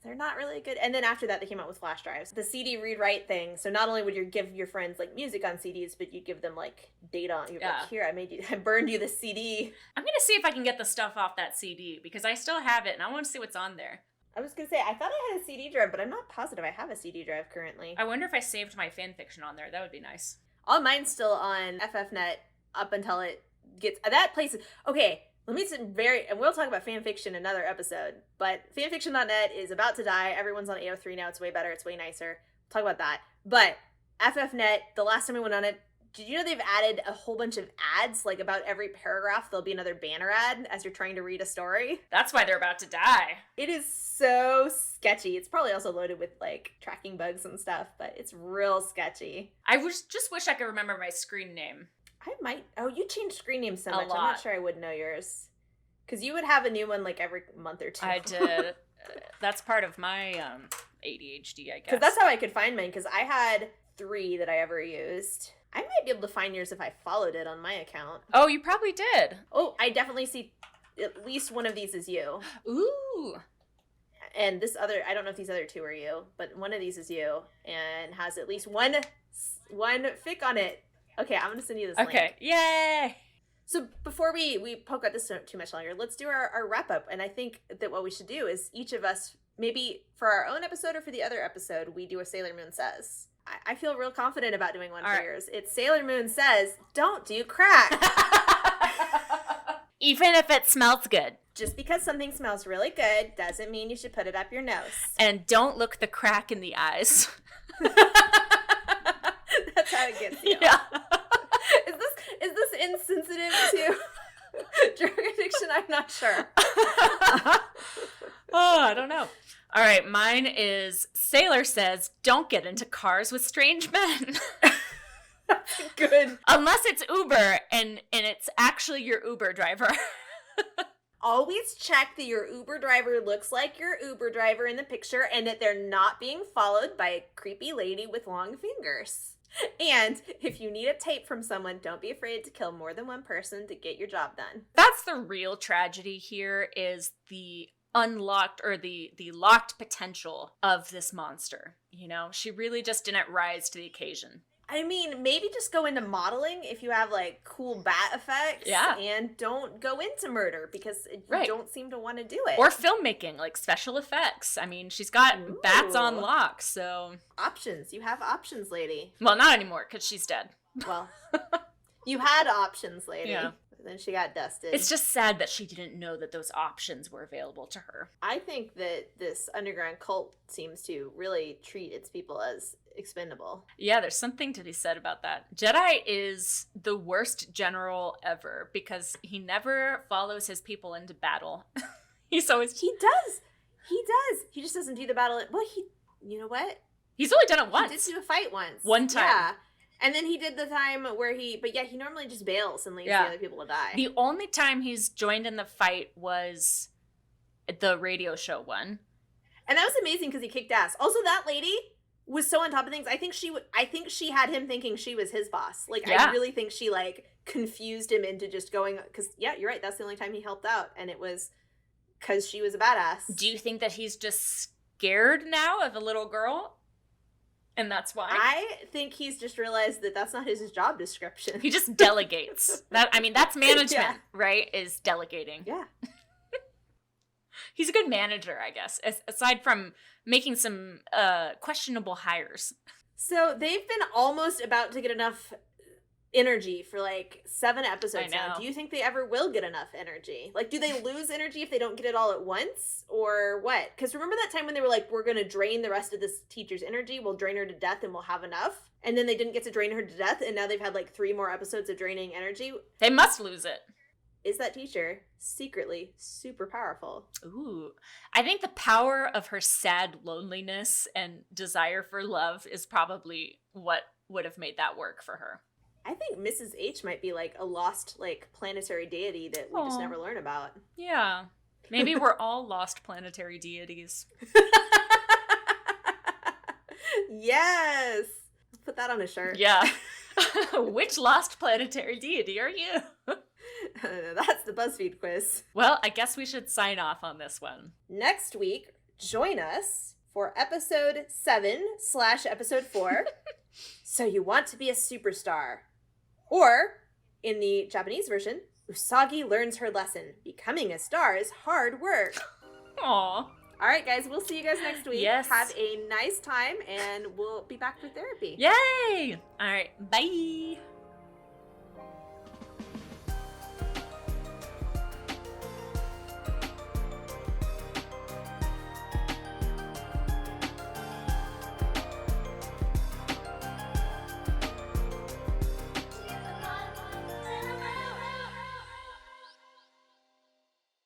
[SPEAKER 1] they're not really good. And then after that, they came out with flash drives. The CD read-write thing. So not only would you give your friends like music on CDs, but you'd give them like data on. You'd be like, here, I burned you the CD.
[SPEAKER 2] I'm gonna see if I can get the stuff off that CD because I still have it and I want to see what's on there.
[SPEAKER 1] I was gonna say, I thought I had a CD drive, but I'm not positive I have a CD drive currently.
[SPEAKER 2] I wonder if I saved my fan fiction on there. That would be nice.
[SPEAKER 1] All mine's still on FFnet up until it gets that place. Okay, let me and we'll talk about fanfiction another episode. But fanfiction.net is about to die. Everyone's on AO3 now. It's way better. It's way nicer. Talk about that. But FFnet, the last time I went on it, did you know they've added a whole bunch of ads? Like about every paragraph, there'll be another banner ad as you're trying to read a story.
[SPEAKER 2] That's why they're about to die.
[SPEAKER 1] It is so sketchy. It's probably also loaded with like tracking bugs and stuff, but it's real sketchy.
[SPEAKER 2] I just wish I could remember my screen name.
[SPEAKER 1] I might. Oh, you changed screen names so
[SPEAKER 2] A
[SPEAKER 1] much.
[SPEAKER 2] lot.
[SPEAKER 1] I'm not sure I would know yours. Because you would have a new one like every month or two.
[SPEAKER 2] I did. That's part of my ADHD, I guess.
[SPEAKER 1] Because that's how I could find mine. Because I had 3 that I ever used. I might be able to find yours if I followed it on my account.
[SPEAKER 2] Oh, you probably did.
[SPEAKER 1] Oh, I definitely see at least one of these is you.
[SPEAKER 2] Ooh.
[SPEAKER 1] And this other, I don't know if these other 2 are you, but one of these is you and has at least one fic on it. Okay, I'm going to send you this link.
[SPEAKER 2] Okay, yay!
[SPEAKER 1] So before we poke at this too much longer, let's do our wrap-up. And I think that what we should do is each of us, maybe for our own episode or for the other episode, we do a Sailor Moon Says. I feel real confident about doing one for yours. It's Sailor Moon Says, don't do crack.
[SPEAKER 2] Even if it smells good.
[SPEAKER 1] Just because something smells really good doesn't mean you should put it up your nose.
[SPEAKER 2] And don't look the crack in the eyes.
[SPEAKER 1] That's how it gets you.
[SPEAKER 2] Yeah.
[SPEAKER 1] Is this insensitive to drug addiction? I'm not sure.
[SPEAKER 2] Oh, I don't know. All right, mine is Sailor Says, don't get into cars with strange men.
[SPEAKER 1] Good.
[SPEAKER 2] Unless it's Uber and it's actually your Uber driver.
[SPEAKER 1] Always check that your Uber driver looks like your Uber driver in the picture and that they're not being followed by a creepy lady with long fingers. And if you need a tape from someone, don't be afraid to kill more than one person to get your job done.
[SPEAKER 2] That's the real tragedy here, is the unlocked or the locked potential of this monster. You know, she really just didn't rise to the occasion.
[SPEAKER 1] I mean, maybe just go into modeling if you have, like, cool bat effects.
[SPEAKER 2] Yeah.
[SPEAKER 1] And don't go into murder because you don't seem to want to do it.
[SPEAKER 2] Or filmmaking, like special effects. I mean, she's got bats on lock, so...
[SPEAKER 1] Options. You have options, lady.
[SPEAKER 2] Well, not anymore, because she's dead.
[SPEAKER 1] Well, you had options, lady.
[SPEAKER 2] Yeah.
[SPEAKER 1] Then she got dusted.
[SPEAKER 2] It's just sad that she didn't know that those options were available to her.
[SPEAKER 1] I think that this underground cult seems to really treat its people as expendable.
[SPEAKER 2] Yeah, there's something to be said about that. Jedi is the worst general ever because he never follows his people into battle. He's always...
[SPEAKER 1] He does. He just doesn't do the battle. Well, you know what?
[SPEAKER 2] He's only done it once.
[SPEAKER 1] He did do a fight once.
[SPEAKER 2] One time.
[SPEAKER 1] Yeah. And then he did the time where he normally just bails and leaves the other people to die.
[SPEAKER 2] The only time he's joined in the fight was the radio show one.
[SPEAKER 1] And that was amazing because he kicked ass. Also, that lady was so on top of things. I think she had him thinking she was his boss. Like, I really think she, like, confused him into just going, because, yeah, you're right, that's the only time he helped out. And it was because she was a badass.
[SPEAKER 2] Do you think that he's just scared now of a little girl? And that's why?
[SPEAKER 1] I think he's just realized that that's not his job description.
[SPEAKER 2] He just delegates. That's management, right? Is delegating.
[SPEAKER 1] Yeah.
[SPEAKER 2] He's a good manager, I guess, aside from making some questionable hires.
[SPEAKER 1] So they've been almost about to get enough energy for like 7 episodes now. Do you think they ever will get enough energy? Like, do they lose energy if they don't get it all at once, or what? Because remember that time when they were like, we're going to drain the rest of this teacher's energy, we'll drain her to death and we'll have enough? And then they didn't get to drain her to death, and now they've had like 3 more episodes of draining energy.
[SPEAKER 2] They must lose it.
[SPEAKER 1] Is that teacher secretly super powerful?
[SPEAKER 2] Ooh. I think the power of her sad loneliness and desire for love is probably what would have made that work for her.
[SPEAKER 1] I think Mrs. H might be like a lost, like, planetary deity that we just never learn about.
[SPEAKER 2] Yeah. Maybe we're all lost planetary deities.
[SPEAKER 1] Yes! Let's put that on a shirt.
[SPEAKER 2] Yeah. Which lost planetary deity are you?
[SPEAKER 1] That's the BuzzFeed quiz.
[SPEAKER 2] Well, I guess we should sign off on this one.
[SPEAKER 1] Next week, join us for episode 7/episode 4. So You Want to Be a Superstar. Or, in the Japanese version, Usagi learns her lesson. Becoming a star is hard work.
[SPEAKER 2] Aww.
[SPEAKER 1] All right, guys, we'll see you guys next week.
[SPEAKER 2] Yes.
[SPEAKER 1] Have a nice time, and we'll be back for therapy.
[SPEAKER 2] Yay! All right, bye.